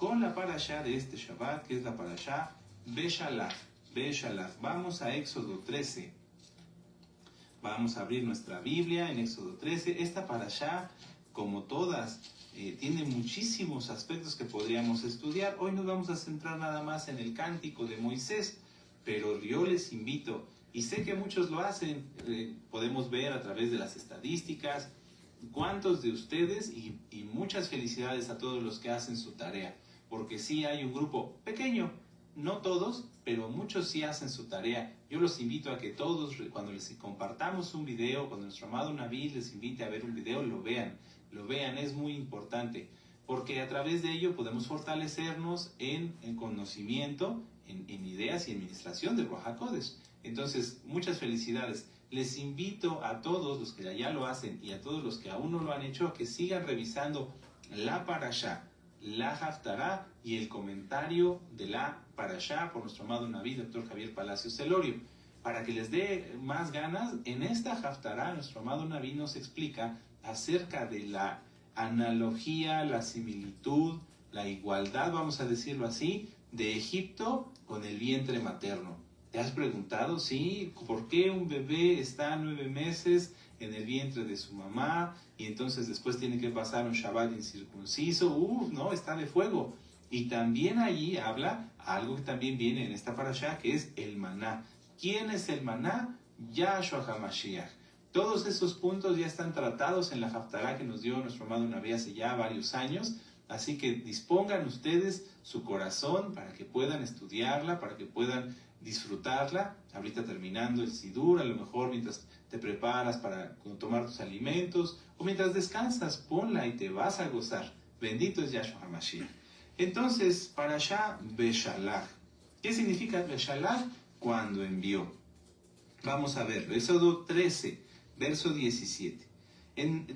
con la parashá de este Shabbat, que es la parashá Beshalach. Vamos a Éxodo 13. Vamos a abrir nuestra Biblia en Éxodo 13. Esta parashá, como todas, tiene muchísimos aspectos que podríamos estudiar. Hoy nos vamos a centrar nada más en el cántico de Moisés, pero yo les invito, y sé que muchos lo hacen, podemos ver a través de las estadísticas, cuántos de ustedes, y muchas felicidades a todos los que hacen su tarea, porque sí hay un grupo pequeño, no todos, pero muchos sí hacen su tarea. Yo los invito a que todos, cuando les compartamos un video, cuando nuestro amado Naví les invite a ver un video, lo vean, es muy importante, porque a través de ello podemos fortalecernos en conocimiento, en ideas y administración del Ruach HaKodesh. Entonces, muchas felicidades. Les invito a todos los que ya lo hacen y a todos los que aún no lo han hecho a que sigan revisando la parashá, la haftará y el comentario de la parashá por nuestro amado Naví, Dr. Javier Palacios Celorio. Para que les dé más ganas, en esta haftará nuestro amado Naví nos explica acerca de la analogía, la similitud, la igualdad, vamos a decirlo así, de Egipto con el vientre materno. ¿Te has preguntado, sí, por qué un bebé está 9 meses en el vientre de su mamá y entonces después tiene que pasar un Shabbat incircunciso? No, está de fuego. Y también allí habla algo que también viene en esta parashá, que es el maná. ¿Quién es el maná? Yahshua HaMashiach. Todos esos puntos ya están tratados en la haftará que nos dio nuestro amado Naví hace ya varios años. Así que dispongan ustedes su corazón para que puedan estudiarla, para que puedan disfrutarla. Ahorita terminando el Sidur, a lo mejor mientras te preparas para tomar tus alimentos, o mientras descansas, ponla y te vas a gozar. Bendito es Yahshua HaMashiach. Entonces, parashá Beshalach. ¿Qué significa Beshalach? Cuando envió. Vamos a ver, Éxodo 13, verso 17.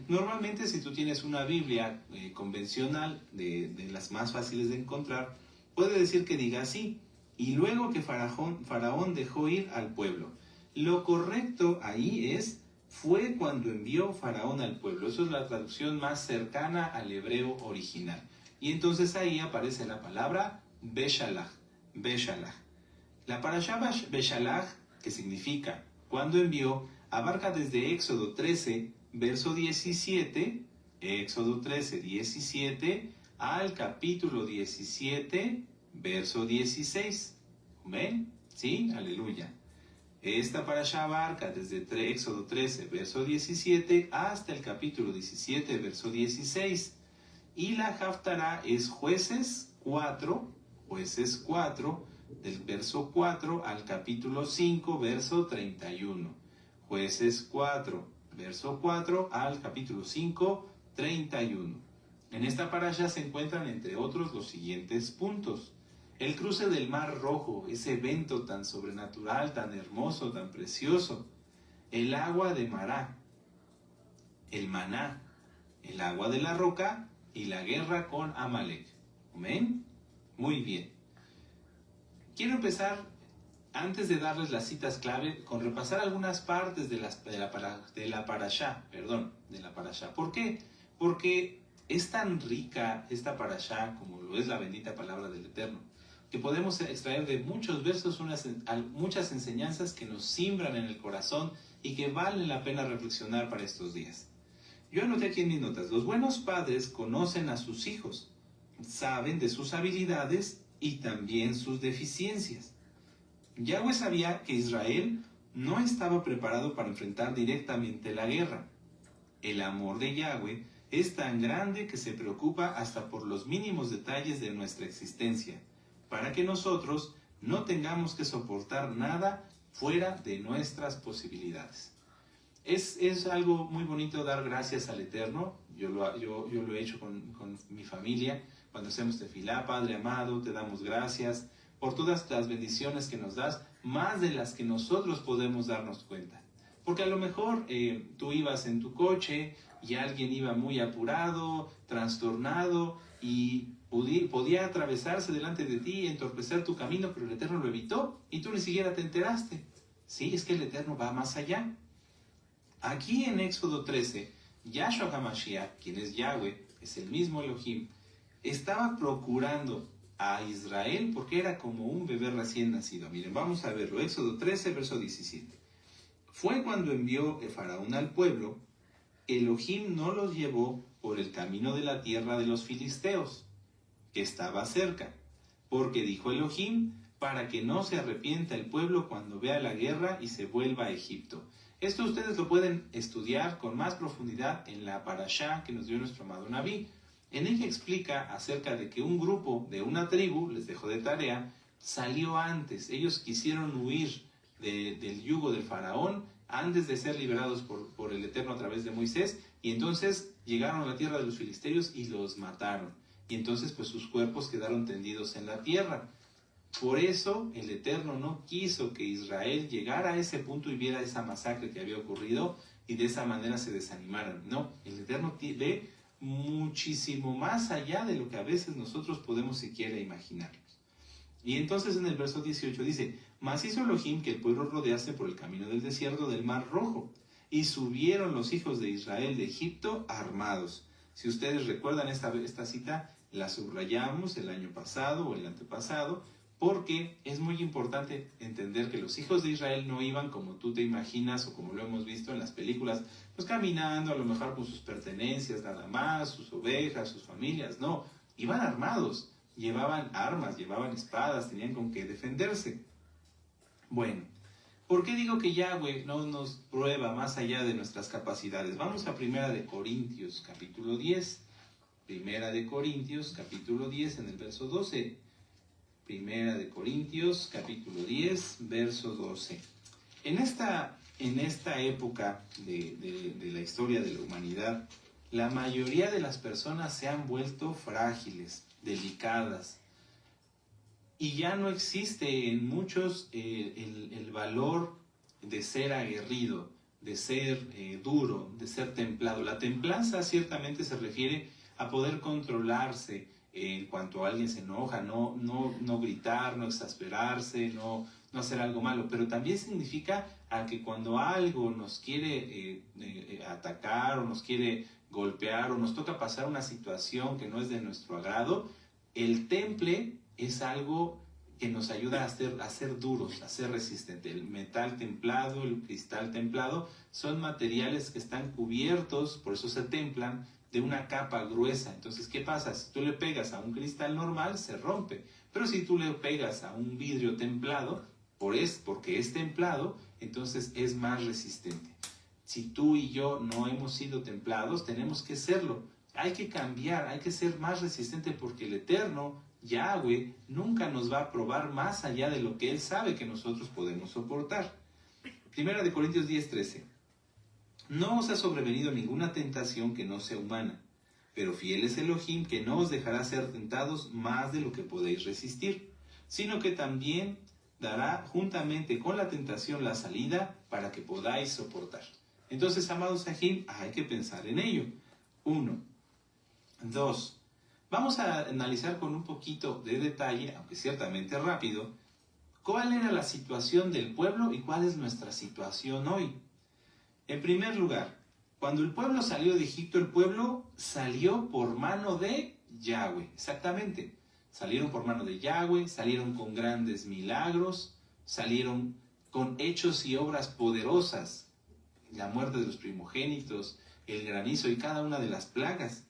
Normalmente, si tú tienes una Biblia convencional, de las más fáciles de encontrar, puede decir que diga así: y luego que Faraón dejó ir al pueblo. Lo correcto ahí es: fue cuando envió Faraón al pueblo. Eso es la traducción más cercana al hebreo original. Y entonces ahí aparece la palabra Beshalach. La parashá Beshalach, que significa cuando envió, abarca desde Éxodo 13, verso 17, Éxodo 13, 17, al capítulo 17, verso 16. ¿Amén? ¿Sí? Aleluya. Esta parashá abarca desde Éxodo 13, verso 17, hasta el capítulo 17, verso 16. Y la haftará es Jueces 4, del verso 4 al capítulo 5, verso 31. Jueces 4, verso 4 al capítulo 5, 31. En esta parashá se encuentran, entre otros, los siguientes puntos. El cruce del Mar Rojo, ese evento tan sobrenatural, tan hermoso, tan precioso. El agua de Mará, el maná, el agua de la roca y la guerra con Amalek. ¿Amén? Muy bien. Quiero empezar, antes de darles las citas clave, con repasar algunas partes de la parashá. ¿Por qué? Porque es tan rica esta parashá, como lo es la bendita palabra del Eterno, que podemos extraer de muchos versos muchas enseñanzas que nos siembran en el corazón y que valen la pena reflexionar para estos días. Yo anoté aquí en mis notas: los buenos padres conocen a sus hijos, saben de sus habilidades y también sus deficiencias. Yahweh sabía que Israel no estaba preparado para enfrentar directamente la guerra. El amor de Yahweh es tan grande que se preocupa hasta por los mínimos detalles de nuestra existencia, para que nosotros no tengamos que soportar nada fuera de nuestras posibilidades. Es algo muy bonito dar gracias al Eterno. Yo lo he hecho con mi familia. Cuando hacemos tefilá: Padre amado, te damos gracias por todas las bendiciones que nos das, más de las que nosotros podemos darnos cuenta. Porque a lo mejor tú ibas en tu coche y alguien iba muy apurado, trastornado, y podía atravesarse delante de ti y entorpecer tu camino, pero el Eterno lo evitó y tú ni siquiera te enteraste. Sí, es que el Eterno va más allá. Aquí en Éxodo 13, Yahshua HaMashiach, quien es Yahweh, es el mismo Elohim, estaba procurando a Israel porque era como un bebé recién nacido. Miren, vamos a verlo. Éxodo 13, verso 17. Fue cuando envió el faraón al pueblo, Elohim no los llevó por el camino de la tierra de los filisteos, que estaba cerca, porque dijo Elohim, para que no se arrepienta el pueblo cuando vea la guerra y se vuelva a Egipto. Esto ustedes lo pueden estudiar con más profundidad en la parashá que nos dio nuestro amado Nabí. En ella explica acerca de que un grupo de una tribu, les dejo de tarea, salió antes. Ellos quisieron huir del yugo del faraón antes de ser liberados por el Eterno a través de Moisés, y entonces llegaron a la tierra de los filisteos y los mataron. Y entonces pues sus cuerpos quedaron tendidos en la tierra. Por eso el Eterno no quiso que Israel llegara a ese punto y viera esa masacre que había ocurrido y de esa manera se desanimaran. No, el Eterno ve muchísimo más allá de lo que a veces nosotros podemos siquiera imaginarnos. Y entonces en el verso 18 dice, mas hizo Elohim que el pueblo rodease por el camino del desierto del Mar Rojo, y subieron los hijos de Israel de Egipto armados. Si ustedes recuerdan esta cita, la subrayamos el año pasado o el antepasado, porque es muy importante entender que los hijos de Israel no iban como tú te imaginas o como lo hemos visto en las películas, pues caminando a lo mejor con sus pertenencias nada más, sus ovejas, sus familias, no, iban armados, llevaban armas, llevaban espadas, tenían con qué defenderse. Bueno, ¿por qué digo que Yahweh no nos prueba más allá de nuestras capacidades? Vamos a 1 Corintios capítulo 10, 1 Corintios capítulo 10 en el verso 12. 1 Corintios capítulo 10, verso 12. En esta época de la historia de la humanidad, la mayoría de las personas se han vuelto frágiles, delicadas, y ya no existe en muchos el valor de ser aguerrido, de ser duro, de ser templado. La templanza ciertamente se refiere a poder controlarse en cuanto alguien se enoja, no gritar, no exasperarse, no hacer algo malo, pero también significa a que cuando algo nos quiere atacar o nos quiere golpear o nos toca pasar una situación que no es de nuestro agrado, el temple es algo que nos ayuda a ser duros, a ser resistentes. El metal templado, el cristal templado, son materiales que están cubiertos, por eso se templan, de una capa gruesa. Entonces, ¿qué pasa? Si tú le pegas a un cristal normal, se rompe. Pero si tú le pegas a un vidrio templado, porque es templado, entonces es más resistente. Si tú y yo no hemos sido templados, tenemos que serlo. Hay que cambiar, hay que ser más resistente porque el Eterno, Yahweh, nunca nos va a probar más allá de lo que Él sabe que nosotros podemos soportar. 1 Corintios 10, 13. No os ha sobrevenido ninguna tentación que no sea humana, pero fiel es Elohim que no os dejará ser tentados más de lo que podéis resistir, sino que también dará juntamente con la tentación la salida para que podáis soportar. Entonces, amados Sahim, hay que pensar en ello. 1. 2. Vamos a analizar con un poquito de detalle, aunque ciertamente rápido, cuál era la situación del pueblo y cuál es nuestra situación hoy. En primer lugar, cuando el pueblo salió de Egipto, el pueblo salió por mano de Yahweh, exactamente. Salieron por mano de Yahweh, salieron con grandes milagros, salieron con hechos y obras poderosas, la muerte de los primogénitos, el granizo y cada una de las plagas.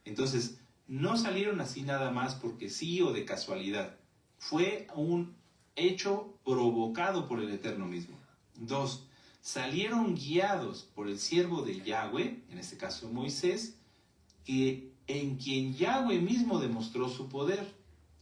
Entonces, no salieron así nada más porque sí o de casualidad. Fue un hecho provocado por el Eterno mismo. 2. Salieron guiados por el siervo de Yahweh, en este caso Moisés, en quien Yahweh mismo demostró su poder,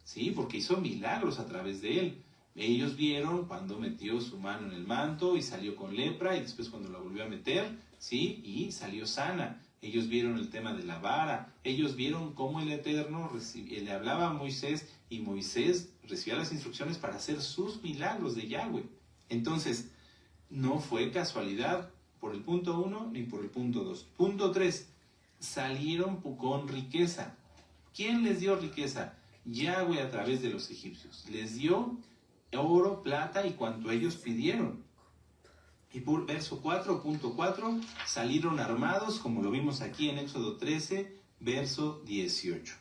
¿sí? Porque hizo milagros a través de él. Ellos vieron cuando metió su mano en el manto y salió con lepra, y después cuando la volvió a meter, ¿sí? Y salió sana. Ellos vieron el tema de la vara, ellos vieron cómo el Eterno le hablaba a Moisés y Moisés recibía las instrucciones para hacer sus milagros de Yahweh. Entonces, no fue casualidad por el punto 1 ni por el punto 2. Punto 3. Salieron con riqueza. ¿Quién les dio riqueza? Yahweh a través de los egipcios. Les dio oro, plata y cuanto ellos pidieron. Y por verso 4.4, salieron armados, como lo vimos aquí en Éxodo 13, verso 18.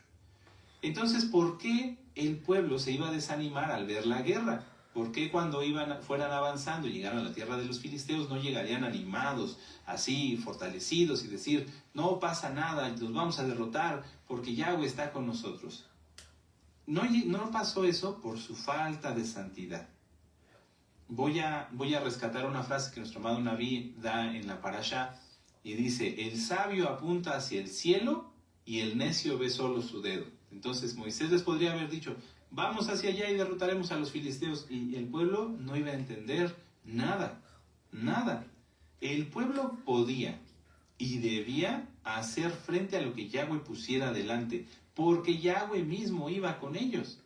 Entonces, ¿por qué el pueblo se iba a desanimar al ver la guerra? ¿Por qué cuando fueran avanzando y llegaran a la tierra de los filisteos no llegarían animados, así fortalecidos y decir, no pasa nada, los vamos a derrotar porque Yahweh está con nosotros? No pasó eso por su falta de santidad. Voy a rescatar una frase que nuestro amado Naví da en la parashá y dice, el sabio apunta hacia el cielo y el necio ve solo su dedo. Entonces Moisés les podría haber dicho, vamos hacia allá y derrotaremos a los filisteos, y el pueblo no iba a entender nada, nada. El pueblo podía y debía hacer frente a lo que Yahweh pusiera adelante, porque Yahweh mismo iba con ellos.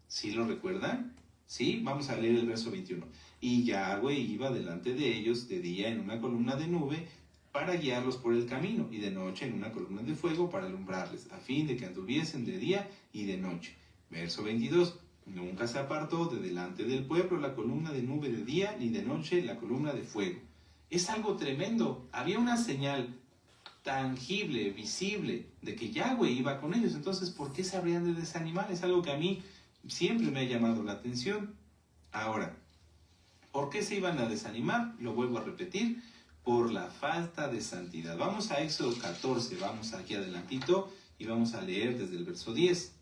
¿Sí lo recuerdan? Sí, vamos a leer el verso 21. Y Yahweh iba delante de ellos de día en una columna de nube para guiarlos por el camino, y de noche en una columna de fuego para alumbrarles, a fin de que anduviesen de día y de noche. Verso 22. Nunca se apartó de delante del pueblo la columna de nube de día, ni de noche la columna de fuego. Es algo tremendo. Había una señal tangible, visible, de que Yahweh iba con ellos. Entonces, ¿por qué se habrían de desanimar? Es algo que a mí siempre me ha llamado la atención. Ahora, ¿por qué se iban a desanimar? Lo vuelvo a repetir, por la falta de santidad. Vamos a Éxodo 14, vamos aquí adelantito y vamos a leer desde el verso 10.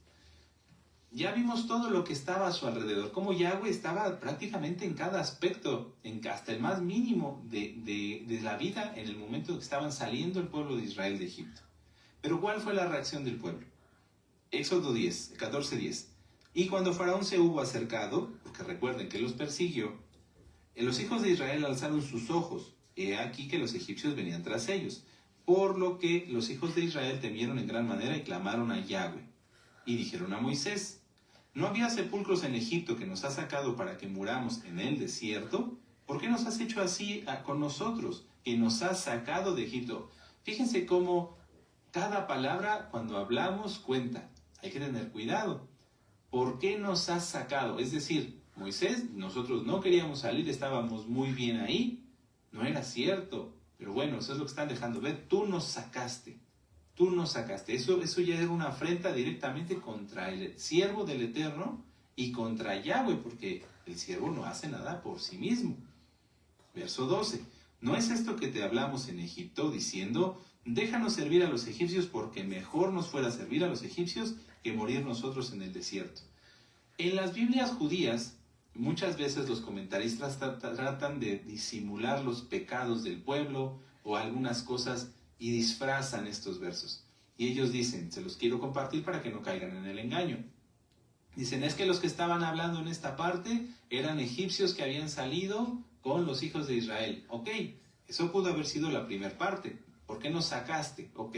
Ya vimos todo lo que estaba a su alrededor, cómo Yahweh estaba prácticamente en cada aspecto, hasta el más mínimo de la vida en el momento que estaban saliendo el pueblo de Israel de Egipto. Pero ¿cuál fue la reacción del pueblo? Éxodo 10, 14:10. Y cuando Faraón se hubo acercado, porque recuerden que los persiguió, los hijos de Israel alzaron sus ojos, he aquí que los egipcios venían tras ellos, por lo que los hijos de Israel temieron en gran manera y clamaron a Yahweh. Y dijeron a Moisés, ¿no había sepulcros en Egipto que nos has sacado para que muramos en el desierto? ¿Por qué nos has hecho así con nosotros, que nos has sacado de Egipto? Fíjense cómo cada palabra cuando hablamos cuenta. Hay que tener cuidado. ¿Por qué nos has sacado? Es decir, Moisés, nosotros no queríamos salir, estábamos muy bien ahí. No era cierto. Pero bueno, eso es lo que están dejando ver. Tú nos sacaste. Tú nos sacaste. Eso ya era una afrenta directamente contra el siervo del Eterno y contra Yahweh, porque el siervo no hace nada por sí mismo. Verso 12. ¿No es esto que te hablamos en Egipto, diciendo, déjanos servir a los egipcios, porque mejor nos fuera servir a los egipcios que morir nosotros en el desierto? En las Biblias judías, muchas veces los comentaristas tratan de disimular los pecados del pueblo o algunas cosas y disfrazan estos versos. Y ellos dicen, se los quiero compartir para que no caigan en el engaño. Dicen, es que los que estaban hablando en esta parte eran egipcios que habían salido con los hijos de Israel. Ok, eso pudo haber sido la primera parte. ¿Por qué nos sacaste? Ok.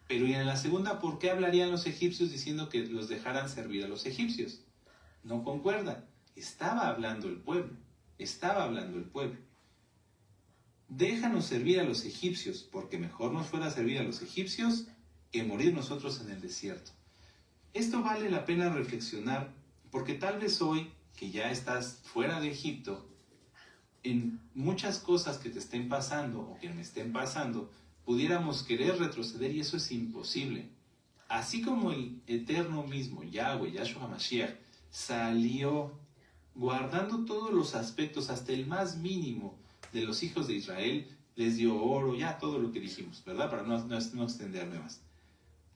Pero y en la segunda, ¿por qué hablarían los egipcios diciendo que los dejaran servir a los egipcios? No concuerda. Estaba hablando el pueblo. Estaba hablando el pueblo. Déjanos servir a los egipcios, porque mejor nos fuera servir a los egipcios que morir nosotros en el desierto. Esto vale la pena reflexionar, porque tal vez hoy, que ya estás fuera de Egipto, en muchas cosas que te estén pasando o que me estén pasando, pudiéramos querer retroceder y eso es imposible. Así como el Eterno mismo, Yahweh, Yahshua HaMashiach, salió guardando todos los aspectos, hasta el más mínimo, de los hijos de Israel, les dio oro, ya todo lo que dijimos, ¿verdad? Para no extenderme más.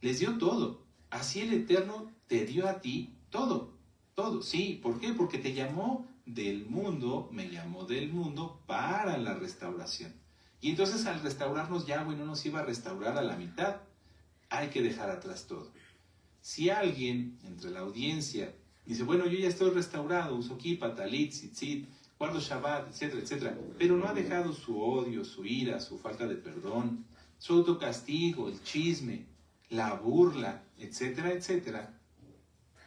Les dio todo. Así el Eterno te dio a ti todo, todo. Sí, ¿por qué? Porque te llamó del mundo, me llamó del mundo para la restauración. Y entonces al restaurarnos, Yahweh no nos iba a restaurar a la mitad. Hay que dejar atrás todo. Si alguien entre la audiencia dice, bueno, yo ya estoy restaurado, uso kippah, talit, tzitzit, guardo Shabbat, etcétera, etcétera, pero no ha dejado su odio, su ira, su falta de perdón, su autocastigo, el chisme, la burla, etcétera, etcétera,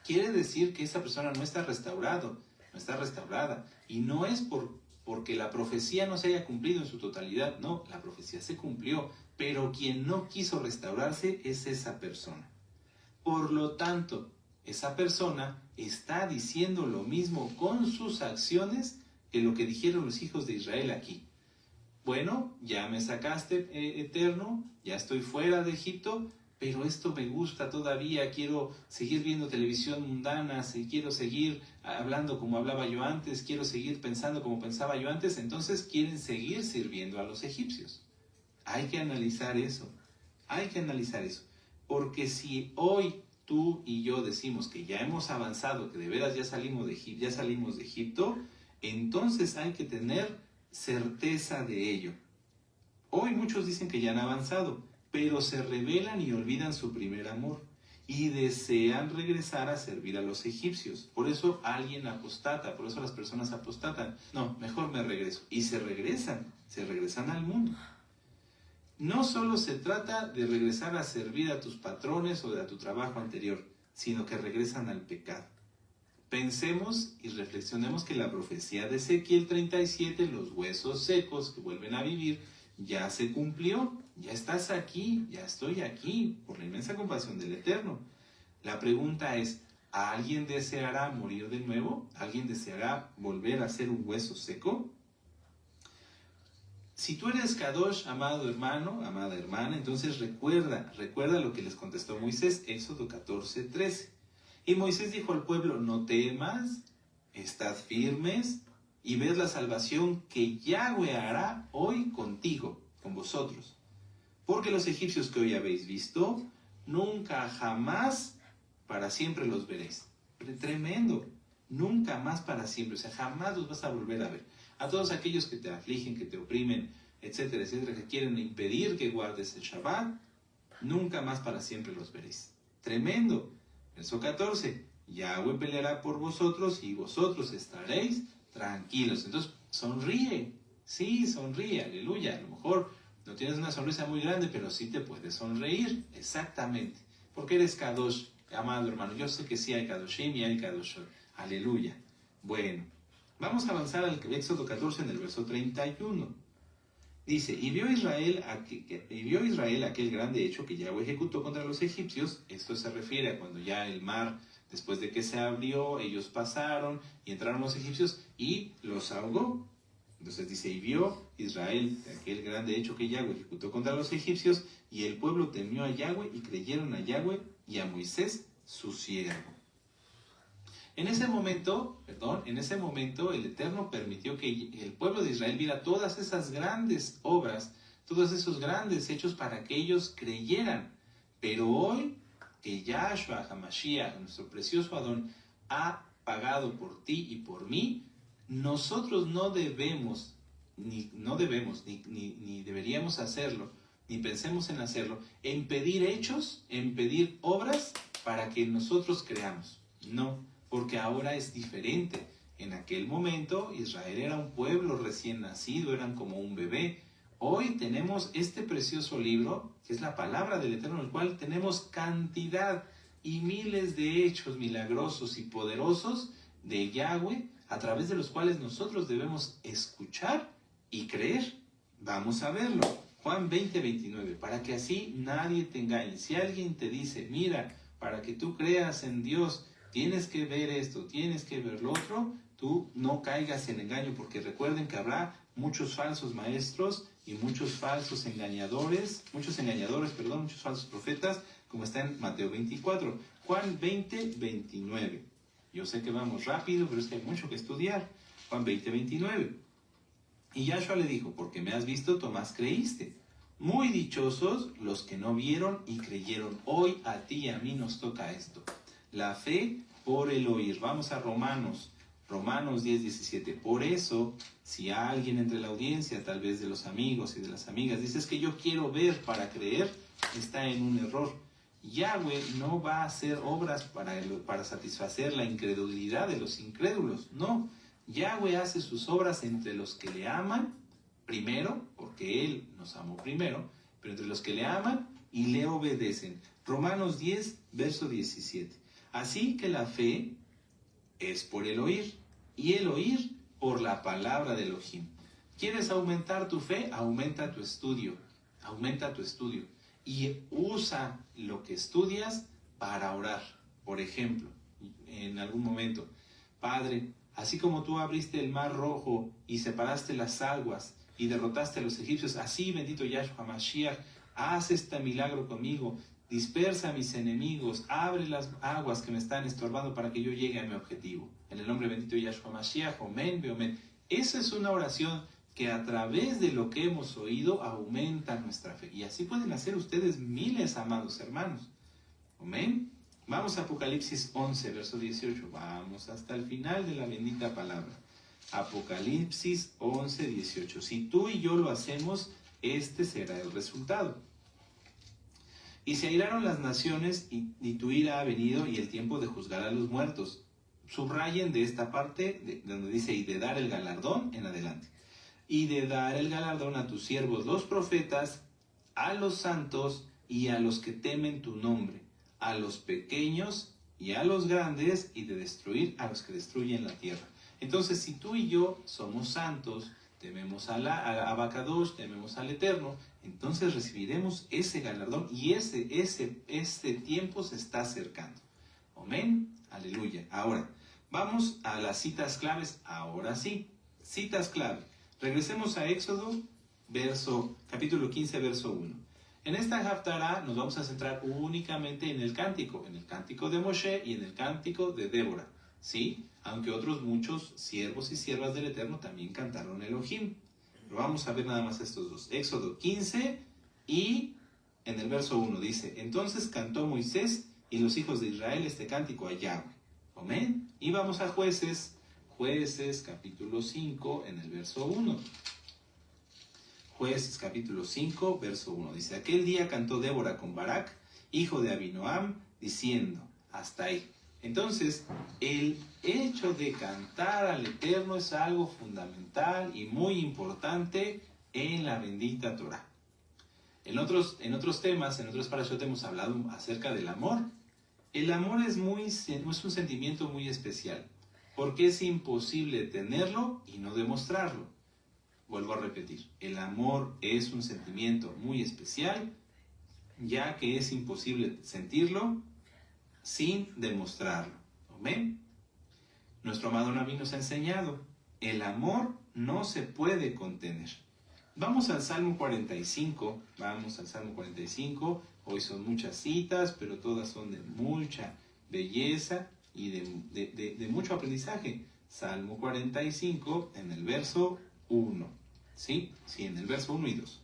quiere decir que esa persona no está restaurado, no está restaurada. Y no es porque la profecía no se haya cumplido en su totalidad, no, la profecía se cumplió, pero quien no quiso restaurarse es esa persona. Por lo tanto, esa persona está diciendo lo mismo con sus acciones que lo que dijeron los hijos de Israel aquí. Bueno, ya me sacaste, Eterno, ya estoy fuera de Egipto, pero esto me gusta todavía, quiero seguir viendo televisión mundana, quiero seguir hablando como hablaba yo antes, quiero seguir pensando como pensaba yo antes, entonces quieren seguir sirviendo a los egipcios. Hay que analizar eso, porque si hoy tú y yo decimos que ya hemos avanzado, que de veras ya salimos de Egipto, entonces hay que tener certeza de ello. Hoy muchos dicen que ya han avanzado, pero se rebelan y olvidan su primer amor y desean regresar a servir a los egipcios. Por eso alguien apostata, por eso las personas apostatan. No, mejor me regreso. Y se regresan al mundo. No solo se trata de regresar a servir a tus patrones o a tu trabajo anterior, sino que regresan al pecado. Pensemos y reflexionemos que la profecía de Ezequiel 37, los huesos secos que vuelven a vivir, ya se cumplió, ya estás aquí, ya estoy aquí, por la inmensa compasión del Eterno. La pregunta es, ¿alguien deseará morir de nuevo? ¿Alguien deseará volver a ser un hueso seco? Si tú eres Kadosh, amado hermano, amada hermana, entonces recuerda lo que les contestó Moisés, Éxodo 14:13. Y Moisés dijo al pueblo, no temas, estad firmes, y ved la salvación que Yahweh hará hoy contigo, con vosotros. Porque los egipcios que hoy habéis visto, nunca jamás para siempre los veréis. Tremendo, nunca más para siempre, o sea, jamás los vas a volver a ver. A todos aquellos que te afligen, que te oprimen, etcétera, etcétera, que quieren impedir que guardes el Shabbat, nunca más para siempre los veréis. Tremendo. Verso 14, Yahweh peleará por vosotros y vosotros estaréis tranquilos. Entonces, sonríe. Sí, sonríe, aleluya. A lo mejor no tienes una sonrisa muy grande, pero sí te puedes sonreír. Exactamente. Porque eres Kadosh, amado hermano. Yo sé que sí hay Kadoshim y hay Kadoshot. Aleluya. Bueno, vamos a avanzar al Éxodo 14 en el verso 31. Dice, y vio Israel aquel grande hecho que Yahweh ejecutó contra los egipcios. Esto se refiere a cuando ya el mar, después de que se abrió, ellos pasaron y entraron los egipcios y los ahogó. Entonces dice, y vio Israel aquel grande hecho que Yahweh ejecutó contra los egipcios, y el pueblo temió a Yahweh y creyeron a Yahweh y a Moisés su siervo. En ese momento, el Eterno permitió que el pueblo de Israel viera todas esas grandes obras, todos esos grandes hechos para que ellos creyeran. Pero hoy, que Yahshua HaMashiach, nuestro precioso Adón, ha pagado por ti y por mí, nosotros no debemos, ni deberíamos hacerlo, ni pensemos en hacerlo, en pedir hechos, en pedir obras para que nosotros creamos. No, porque ahora es diferente. En aquel momento Israel era un pueblo recién nacido, eran como un bebé. Hoy tenemos este precioso libro, que es la palabra del Eterno, en el cual tenemos cantidad y miles de hechos milagrosos y poderosos de Yahweh, a través de los cuales nosotros debemos escuchar y creer. Vamos a verlo. Juan 20:29, para que así nadie te engañe. Si alguien te dice, mira, para que tú creas en Dios, tienes que ver esto, tienes que ver lo otro, tú no caigas en engaño, porque recuerden que habrá muchos falsos maestros y muchos falsos engañadores, muchos falsos profetas, como está en Mateo 24. Juan 20:29. Yo sé que vamos rápido, pero es que hay mucho que estudiar. Juan 20:29. Y Yahshua le dijo, porque me has visto, Tomás, creíste. Muy dichosos los que no vieron y creyeron. Hoy a ti y a mí nos toca esto. La fe por el oír. Vamos a Romanos 10:17. Por eso, si alguien entre la audiencia, tal vez de los amigos y de las amigas, dice, es que yo quiero ver para creer, está en un error. Yahweh no va a hacer obras para satisfacer la incredulidad de los incrédulos. No, Yahweh hace sus obras entre los que le aman, primero, porque Él nos amó primero, pero entre los que le aman y le obedecen. Romanos 10, verso 17. Así que la fe es por el oír, y el oír por la palabra de Elohim. ¿Quieres aumentar tu fe? Aumenta tu estudio. Y usa lo que estudias para orar. Por ejemplo, en algún momento, Padre, así como tú abriste el mar rojo y separaste las aguas y derrotaste a los egipcios, así, bendito Yahshua Mashiach, haz este milagro conmigo. dispersa a mis enemigos, abre las aguas que me están estorbando para que yo llegue a mi objetivo. En el nombre bendito de Yahshua Mashiach, amén, amén. Esa es una oración que a través de lo que hemos oído aumenta nuestra fe. Y así pueden hacer ustedes miles, amados hermanos. Amén. Vamos a Apocalipsis 11, verso 18. Vamos hasta el final de la bendita palabra. Apocalipsis 11, 18. Si tú y yo lo hacemos, este será el resultado. Y se airaron las naciones y tu ira ha venido y el tiempo de juzgar a los muertos. Subrayen de esta parte donde dice y de dar el galardón en adelante. Y de dar el galardón a tus siervos los profetas, a los santos y a los que temen tu nombre, a los pequeños y a los grandes, y de destruir a los que destruyen la tierra. Entonces, si tú y yo somos santos, tememos a Abacadosh, tememos al Eterno, entonces recibiremos ese galardón y ese tiempo se está acercando. Amén, aleluya. Ahora, vamos a las citas claves, ahora sí, citas clave. Regresemos a Éxodo, capítulo 15, verso 1. En esta Haftará nos vamos a centrar únicamente en el cántico de Moshe y en el cántico de Débora, ¿sí? Aunque otros muchos siervos y siervas del Eterno también cantaron Elohim. Pero vamos a ver nada más estos dos. Éxodo 15 y en el verso 1 dice, entonces cantó Moisés y los hijos de Israel este cántico a Yahweh. Amén. Y vamos a Jueces capítulo 5 en el verso 1. Jueces capítulo 5, verso 1. Dice, aquel día cantó Débora con Barak, hijo de Abinoam, diciendo, hasta ahí. Entonces, el hecho de cantar al Eterno es algo fundamental y muy importante en la bendita Torah. En otros temas, en otros parashot hemos hablado acerca del amor. El amor es un sentimiento muy especial, porque es imposible tenerlo y no demostrarlo. Vuelvo a repetir, el amor es un sentimiento muy especial, ya que es imposible sentirlo sin demostrarlo. ¿Amén? Nuestro amado Naví nos ha enseñado, el amor no se puede contener. Vamos al Salmo 45, hoy son muchas citas, pero todas son de mucha belleza y de mucho aprendizaje. Salmo 45 en el verso 1, ¿sí? Sí, en el verso 1 y 2.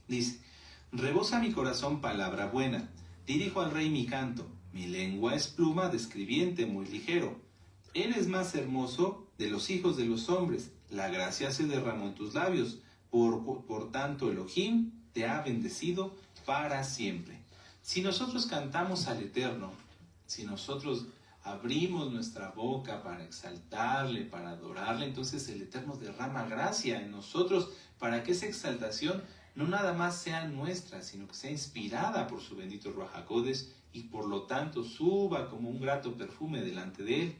Dice, rebosa mi corazón palabra buena, dirijo al rey mi canto, mi lengua es pluma de escribiente muy ligero. Eres más hermoso de los hijos de los hombres, la gracia se derramó en tus labios, por tanto Elohim te ha bendecido para siempre. Si nosotros cantamos al Eterno, si nosotros abrimos nuestra boca para exaltarle, para adorarle, entonces el Eterno derrama gracia en nosotros para que esa exaltación no nada más sea nuestra, sino que sea inspirada por su bendito Ruach HaKodesh y por lo tanto suba como un grato perfume delante de él.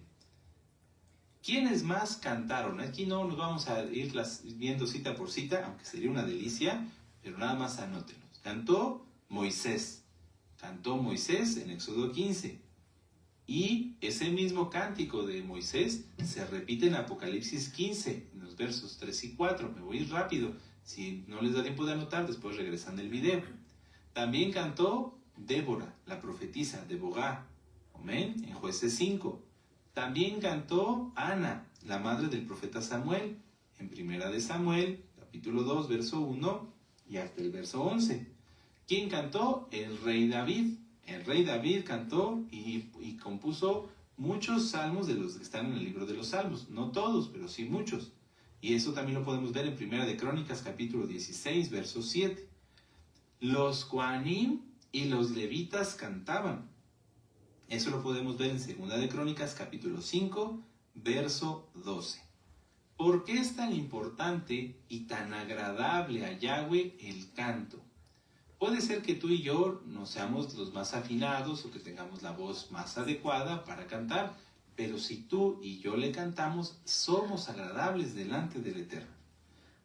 ¿Quiénes más cantaron? Aquí no nos vamos a ir viendo cita por cita, aunque sería una delicia, pero nada más anótenos. Cantó Moisés en Éxodo 15. Y ese mismo cántico de Moisés se repite en Apocalipsis 15, en los versos 3 y 4. Me voy a ir rápido. Si no les da tiempo de anotar, después regresan del video. También cantó Débora, la profetisa de Bogá. Amén. En Jueces 5. También cantó Ana, la madre del profeta Samuel, en Primera de Samuel, capítulo 2, verso 1 y hasta el verso 11. ¿Quién cantó? El rey David. El rey David cantó y compuso muchos salmos de los que están en el libro de los Salmos. No todos, pero sí muchos. Y eso también lo podemos ver en Primera de Crónicas, capítulo 16, verso 7. Los Kohanim y los levitas cantaban. Eso lo podemos ver en Segunda de Crónicas, capítulo 5, verso 12. ¿Por qué es tan importante y tan agradable a Yahweh el canto? Puede ser que tú y yo no seamos los más afinados o que tengamos la voz más adecuada para cantar, pero si tú y yo le cantamos, somos agradables delante del Eterno.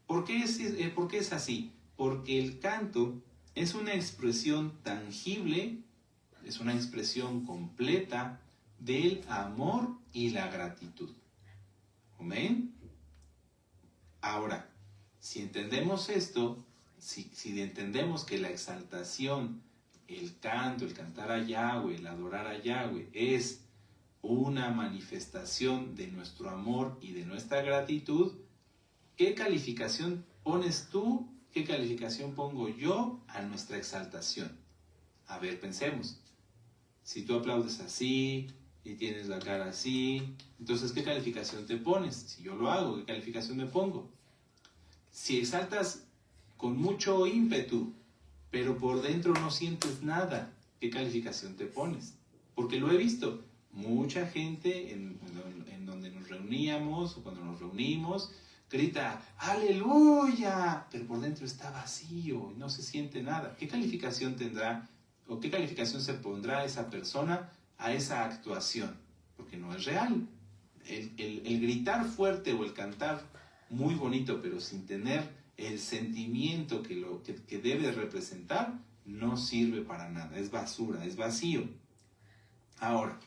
¿Por qué es así? Porque el canto es una expresión tangible, es una expresión completa del amor y la gratitud. ¿Amén? Ahora, si entendemos esto, si entendemos que la exaltación el canto, el cantar a Yahweh, el adorar a Yahweh es una manifestación de nuestro amor y de nuestra gratitud, ¿qué calificación pones tú? ¿Qué calificación pongo yo a nuestra exaltación? A ver, pensemos. Si tú aplaudes así y tienes la cara así, entonces ¿qué calificación te pones? Si yo lo hago, ¿qué calificación me pongo? Si exaltas con mucho ímpetu, pero por dentro no sientes nada, ¿qué calificación te pones? Porque lo he visto. Mucha gente en donde nos reuníamos o cuando nos reunimos grita ¡Aleluya! Pero por dentro está vacío y no se siente nada. ¿Qué calificación tendrá o qué calificación se pondrá esa persona a esa actuación? Porque no es real. El gritar fuerte o el cantar muy bonito pero sin tener el sentimiento que debe representar no sirve para nada. Es basura, es vacío. Ahora,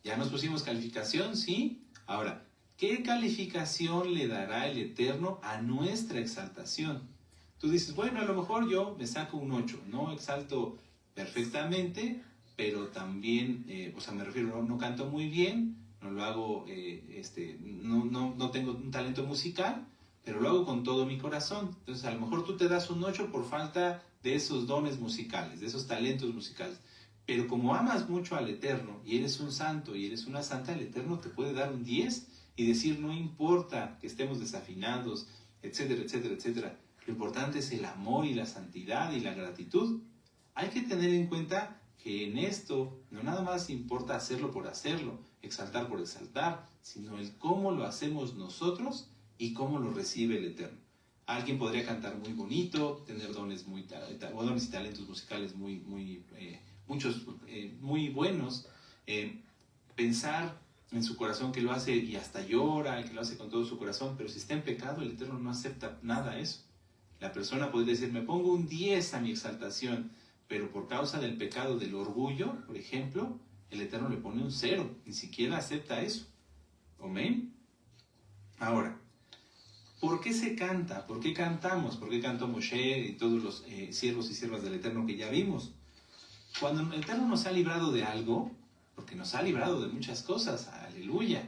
ya nos pusimos calificación, ¿sí? Ahora, ¿qué calificación le dará el Eterno a nuestra exaltación? Tú dices, bueno, a lo mejor yo me saco un 8, no exalto perfectamente, pero también, me refiero, no canto muy bien, no lo hago, no tengo un talento musical, pero lo hago con todo mi corazón. Entonces, a lo mejor tú te das un 8 por falta de esos dones musicales, de esos talentos musicales. Pero como amas mucho al Eterno y eres un santo y eres una santa, el Eterno te puede dar un 10 y decir, no importa que estemos desafinados, etcétera, etcétera, etcétera. Lo importante es el amor y la santidad y la gratitud. Hay que tener en cuenta que en esto no nada más importa hacerlo por hacerlo, exaltar por exaltar, sino el cómo lo hacemos nosotros y cómo lo recibe el Eterno. Alguien podría cantar muy bonito, tener dones y talentos musicales muchos muy buenos, pensar en su corazón que lo hace y hasta llora, que lo hace con todo su corazón, pero si está en pecado, el Eterno no acepta nada de eso. La persona puede decir, me pongo un 10 a mi exaltación, pero por causa del pecado del orgullo, por ejemplo, el Eterno le pone un 0, ni siquiera acepta eso. ¿Amén? Ahora, ¿por qué se canta? ¿Por qué cantamos? ¿Por qué cantó Moshe y todos los siervos y siervas del Eterno que ya vimos? Cuando el Eterno nos ha librado de algo, porque nos ha librado de muchas cosas, aleluya,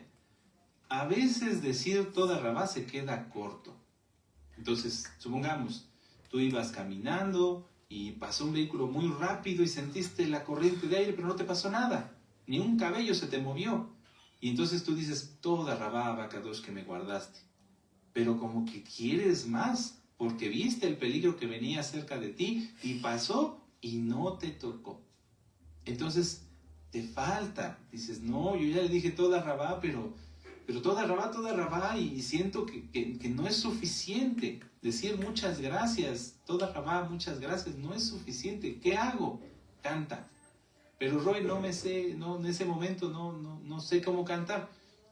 a veces decir toda rabá se queda corto. Entonces, supongamos, tú ibas caminando y pasó un vehículo muy rápido y sentiste la corriente de aire, pero no te pasó nada, ni un cabello se te movió. Y entonces tú dices, toda rabá, abacados que me guardaste. Pero como que quieres más, porque viste el peligro que venía cerca de ti y pasó y no te tocó. Entonces te falta, dices, no, yo ya le dije toda rabá, pero toda rabá, y siento que no es suficiente. Decir muchas gracias, toda rabá, muchas gracias, no es suficiente. ¿Qué hago? Canta. Pero Roy, no me sé, no, en ese momento no sé cómo cantar.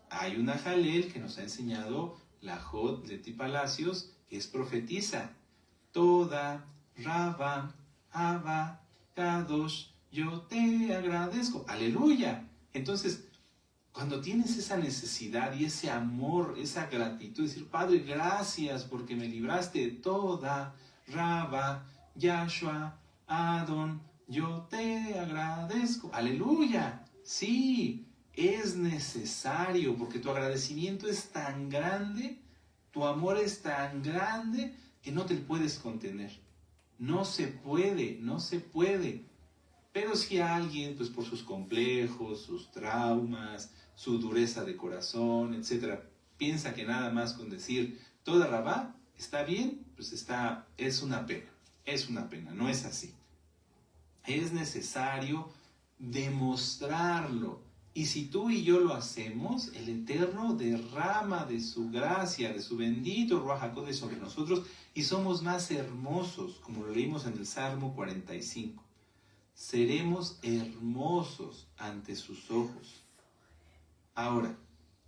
Hay una jalel que nos ha enseñado la Jod Leti Palacios, que es profetiza. Toda rabá, Abba, Kadosh, yo te agradezco. ¡Aleluya! Entonces, cuando tienes esa necesidad y ese amor, esa gratitud, decir, Padre, gracias porque me libraste de toda rabá, Yahshua, Adon, yo te agradezco. ¡Aleluya! Sí, es necesario porque tu agradecimiento es tan grande, tu amor es tan grande que no te puedes contener. No se puede, no se puede. Pero si alguien, pues por sus complejos, sus traumas, su dureza de corazón, etc., piensa que nada más con decir toda rabá está bien, pues es una pena, no es así. Es necesario demostrarlo. Y si tú y yo lo hacemos, el Eterno derrama de su gracia, de su bendito Ruach HaKodesh sobre nosotros y somos más hermosos, como lo leímos en el Salmo 45. Seremos hermosos ante sus ojos. Ahora,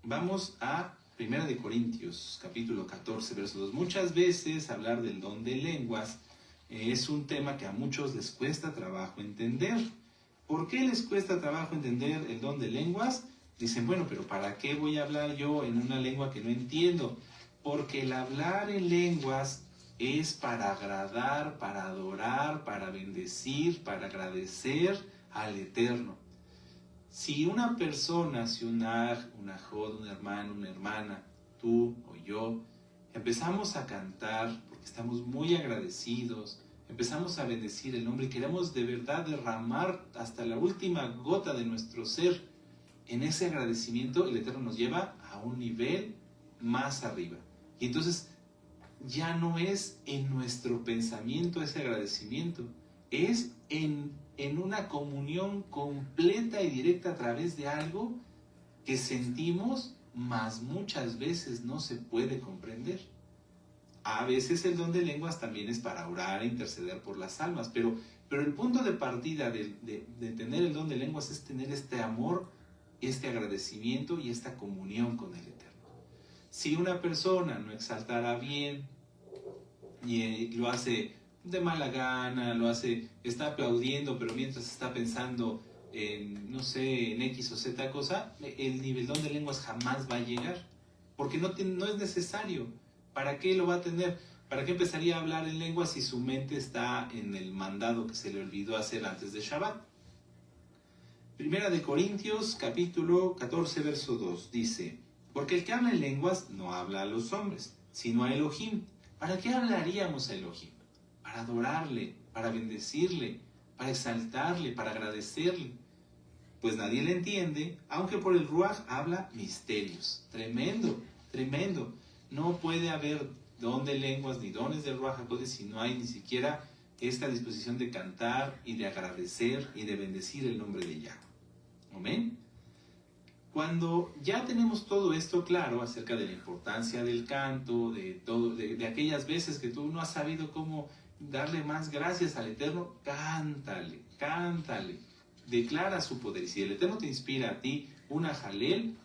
vamos a 1 de Corintios, capítulo 14, verso 2. Muchas veces hablar del don de lenguas es un tema que a muchos les cuesta trabajo entender. ¿Por qué les cuesta trabajo entender el don de lenguas? Dicen, bueno, pero ¿para qué voy a hablar yo en una lengua que no entiendo? Porque el hablar en lenguas es para agradar, para adorar, para bendecir, para agradecer al Eterno. Si una persona, si un ajod, un hermano, una hermana, tú o yo, empezamos a cantar porque estamos muy agradecidos, empezamos a bendecir el nombre y queremos de verdad derramar hasta la última gota de nuestro ser en ese agradecimiento, el Eterno nos lleva a un nivel más arriba. Y entonces ya no es en nuestro pensamiento ese agradecimiento, es en una comunión completa y directa a través de algo que sentimos, mas muchas veces no se puede comprender. A veces el don de lenguas también es para orar e interceder por las almas, pero el punto de partida de tener el don de lenguas es tener este amor, este agradecimiento y esta comunión con el Eterno. Si una persona no exaltará bien y lo hace de mala gana, está aplaudiendo, pero mientras está pensando en, no sé, en X o Z cosa, el nivel don de lenguas jamás va a llegar, porque no es necesario. ¿Para qué lo va a tener? ¿Para qué empezaría a hablar en lenguas si su mente está en el mandado que se le olvidó hacer antes de Shabbat? Primera de Corintios, capítulo 14, verso 2, dice: porque el que habla en lenguas no habla a los hombres, sino a Elohim. ¿Para qué hablaríamos a Elohim? Para adorarle, para bendecirle, para exaltarle, para agradecerle. Pues nadie le entiende, aunque por el Ruach habla misterios. Tremendo, tremendo. No puede haber don de lenguas ni dones de Ruach HaKodesh si no hay ni siquiera esta disposición de cantar y de agradecer y de bendecir el nombre de Yahweh. Amén. Cuando ya tenemos todo esto claro acerca de la importancia del canto, de aquellas veces que tú no has sabido cómo darle más gracias al Eterno, cántale, cántale, declara su poder. Y si el Eterno te inspira a ti una jalel,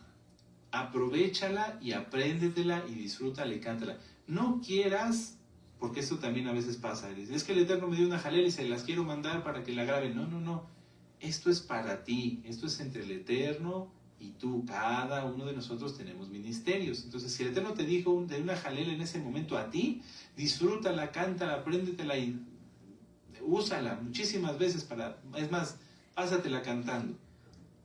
aprovéchala y apréndetela y disfrútala y cántala. No quieras, porque eso también a veces pasa, es que el Eterno me dio una jalel y se las quiero mandar para que la graben. No, no, no, esto es para ti, esto es entre el Eterno y tú. Cada uno de nosotros tenemos ministerios. Entonces, si el Eterno te dijo de una jalel en ese momento a ti, disfrútala, cántala, apréndetela y úsala muchísimas veces es más, pásatela cantando,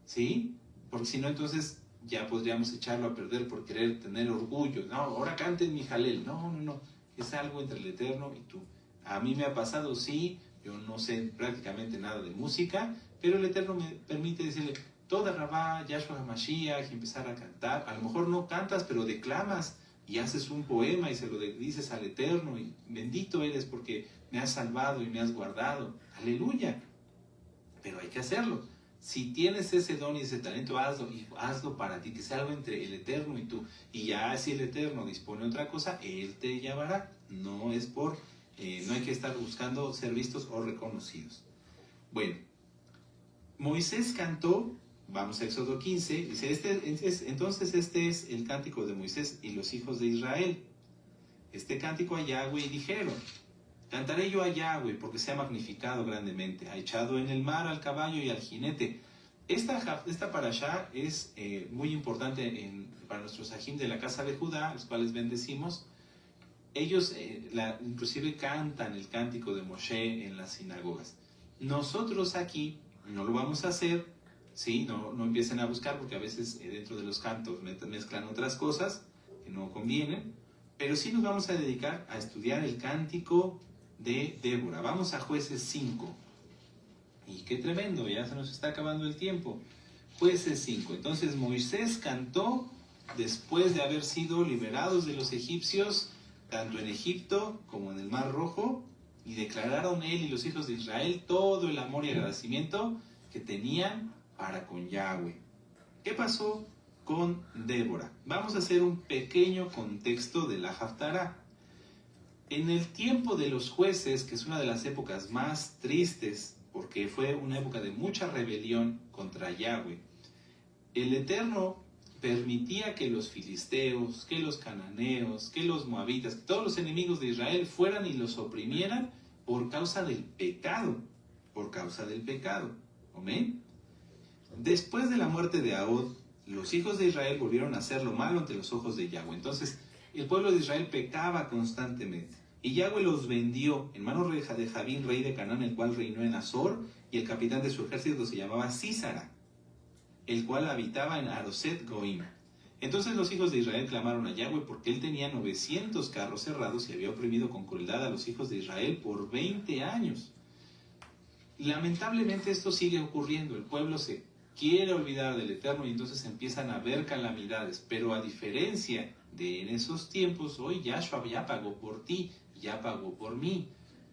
¿sí? Porque si no, entonces ya podríamos echarlo a perder por querer tener orgullo. No, ahora canten mi jalel. No, no, no, es algo entre el Eterno y tú. A mí me ha pasado, sí, yo no sé prácticamente nada de música, pero el Eterno me permite decirle toda Rabá, Yahshua HaMashiach, y empezar a cantar. A lo mejor no cantas, pero declamas y haces un poema y se lo dices al Eterno y bendito eres porque me has salvado y me has guardado. Aleluya. Pero hay que hacerlo. Si tienes ese don y ese talento, hazlo, y hazlo para ti, que sea algo entre el Eterno y tú. Y ya si el Eterno dispone otra cosa, Él te llamará. No es no hay que estar buscando ser vistos o reconocidos. Bueno, Moisés cantó, vamos a Éxodo 15, dice, entonces este es el cántico de Moisés y los hijos de Israel. Este cántico a Yahweh, y dijeron: cantaré yo a Yahweh porque se ha magnificado grandemente, ha echado en el mar al caballo y al jinete. Esta parashá es muy importante para nuestros ajim de la casa de Judá, los cuales bendecimos. Ellos inclusive cantan el cántico de Moshe en las sinagogas. Nosotros aquí no lo vamos a hacer, ¿sí? No empiecen a buscar porque a veces dentro de los cantos mezclan otras cosas que no convienen, pero sí nos vamos a dedicar a estudiar el cántico de Débora. Vamos a Jueces 5. Y qué tremendo, ya se nos está acabando el tiempo. Jueces 5. Entonces Moisés cantó después de haber sido liberados de los egipcios, tanto en Egipto como en el Mar Rojo, y declararon él y los hijos de Israel todo el amor y agradecimiento que tenían para con Yahweh. ¿Qué pasó con Débora? Vamos a hacer un pequeño contexto de la Haftará. En el tiempo de los jueces, que es una de las épocas más tristes, porque fue una época de mucha rebelión contra Yahweh, el Eterno permitía que los filisteos, que los cananeos, que los moabitas, que todos los enemigos de Israel fueran y los oprimieran por causa del pecado. Por causa del pecado. ¿Amén? Después de la muerte de Ahod, los hijos de Israel volvieron a hacer lo malo ante los ojos de Yahweh. Entonces, el pueblo de Israel pecaba constantemente. Y Yahweh los vendió en manos de Javín, rey de Canaán, el cual reinó en Azor, y el capitán de su ejército se llamaba Sísara, el cual habitaba en Aroset Goim. Entonces los hijos de Israel clamaron a Yahweh porque él tenía 900 carros cerrados y había oprimido con crueldad a los hijos de Israel por 20 años. Lamentablemente esto sigue ocurriendo. El pueblo se quiere olvidar del Eterno y entonces empiezan a haber calamidades. Pero a diferencia de en esos tiempos, hoy Yahshua ya pagó por ti, ya pagó por mí.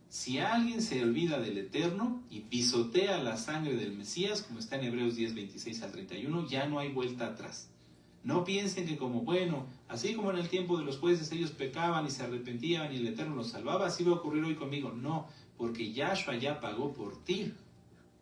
Si alguien se olvida del Eterno y pisotea la sangre del Mesías, como está en Hebreos 10, 26 al 31, ya no hay vuelta atrás. No piensen que como, bueno, así como en el tiempo de los jueces ellos pecaban y se arrepentían y el Eterno los salvaba, así va a ocurrir hoy conmigo. No, porque Yahshua ya pagó por ti.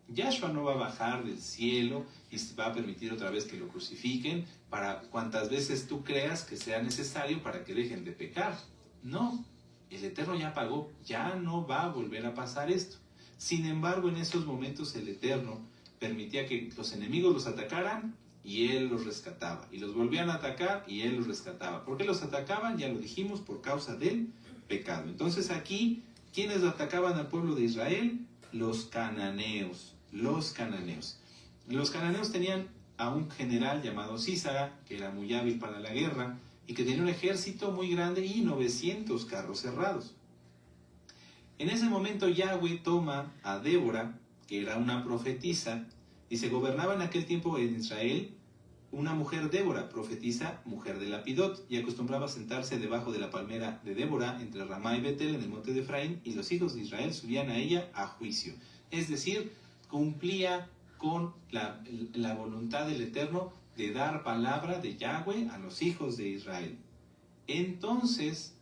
Yahshua no va a bajar del cielo y va a permitir otra vez que lo crucifiquen para cuantas veces tú creas que sea necesario para que dejen de pecar. No, el Eterno ya pagó, ya no va a volver a pasar esto. Sin embargo, en esos momentos el Eterno permitía que los enemigos los atacaran y Él los rescataba. Y los volvían a atacar y Él los rescataba. ¿Por qué los atacaban? Ya lo dijimos, por causa del pecado. Entonces aquí, ¿quiénes atacaban al pueblo de Israel? Los cananeos. Los cananeos. Los cananeos tenían a un general llamado Sísara, que era muy hábil para la guerra, y que tenía un ejército muy grande y 900 carros cerrados. En ese momento Yahweh toma a Débora, que era una profetisa, y se gobernaba en aquel tiempo en Israel una mujer Débora, profetisa, mujer de Lapidot, y acostumbraba a sentarse debajo de la palmera de Débora entre Ramá y Betel en el monte de Efraín, y los hijos de Israel subían a ella a juicio. Es decir, cumplía con la voluntad del Eterno de dar palabra de Yahweh a los hijos de Israel. Entonces,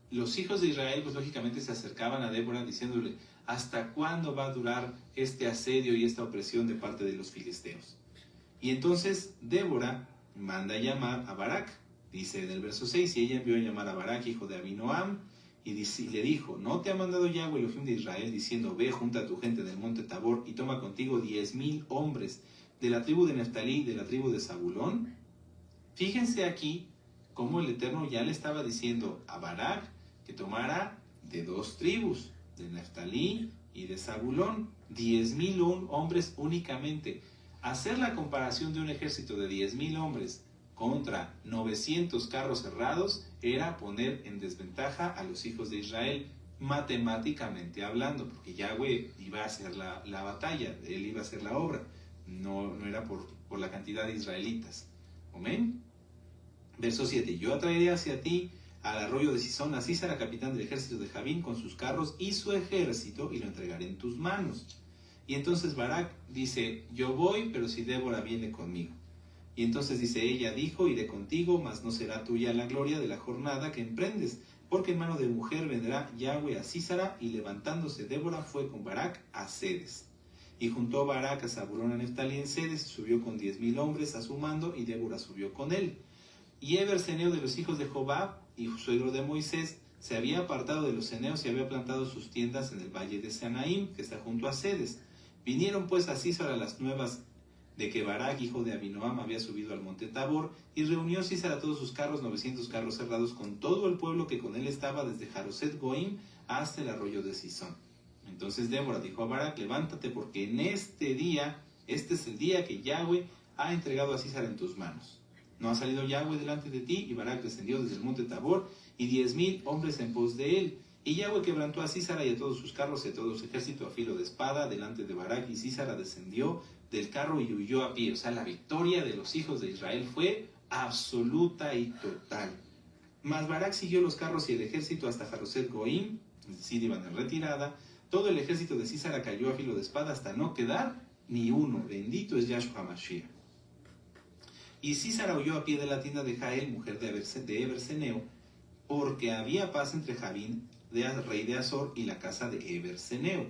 los hijos de Israel, pues lógicamente se acercaban a Débora diciéndole, ¿hasta cuándo va a durar este asedio y esta opresión de parte de los filisteos? Y entonces Débora manda llamar a Barak, dice en el verso 6, y ella envió a llamar a Barak, hijo de Abinoam, y le dijo, ¿no te ha mandado Yahweh, Elohim de Israel, diciendo, ve, junta a tu gente del monte Tabor y toma contigo 10,000 hombres de la tribu de Neftalí y de la tribu de Zabulón? Fíjense aquí cómo el Eterno ya le estaba diciendo a Barak que tomara de 2 tribus, de Neftalí y de Zabulón, 10,000 hombres únicamente. Hacer la comparación de un ejército de 10,000 hombres contra 900 carros cerrados era poner en desventaja a los hijos de Israel, matemáticamente hablando, porque Yahweh iba a hacer la batalla, él iba a hacer la obra, no era por la cantidad de israelitas. Amén. Verso 7, yo atraeré hacia ti al arroyo de Sison a Sísara, capitán del ejército de Javín, con sus carros y su ejército, y lo entregaré en tus manos. Y entonces Barak dice, yo voy, pero si Débora viene conmigo. Y entonces dice, ella dijo, iré contigo, mas no será tuya la gloria de la jornada que emprendes, porque en mano de mujer vendrá Yahweh a Sísara, y levantándose Débora fue con Barak a Cedes. Y juntó Barak a Zabulón a Neftalí en Cedes, y subió con 10,000 hombres a su mando, y Débora subió con él. Y Eber, ceneo de los hijos de Jobab, y suegro de Moisés, se había apartado de los ceneos y había plantado sus tiendas en el valle de Sanaim, que está junto a Cedes. Vinieron pues a Sísara las nuevas de que Barak, hijo de Abinoam, había subido al monte Tabor, y reunió Sísara todos sus carros, 900 carros cerrados, con todo el pueblo que con él estaba, desde Jaroset Goim hasta el arroyo de Sison. Entonces Débora dijo a Barak, levántate, porque en este día, este es el día que Yahweh ha entregado a Sísara en tus manos. No ha salido Yahweh delante de ti, y Barak descendió desde el monte Tabor, y 10,000 hombres en pos de él. Y Yahweh quebrantó a Sísara y a todos sus carros y a todo su ejército a filo de espada delante de Barak, y Sísara descendió del carro y huyó a pie. O sea, la victoria de los hijos de Israel fue absoluta y total. Mas Barak siguió los carros y el ejército hasta Jaroset Goim, es decir, iban en retirada. Todo el ejército de Sísara cayó a filo de espada hasta no quedar ni uno. Bendito es Yahshua Mashiach. Y Sísara huyó a pie de la tienda de Jael, mujer de Eber-Seneo, porque había paz entre Javín, rey de Azor, y la casa de Eber-Seneo.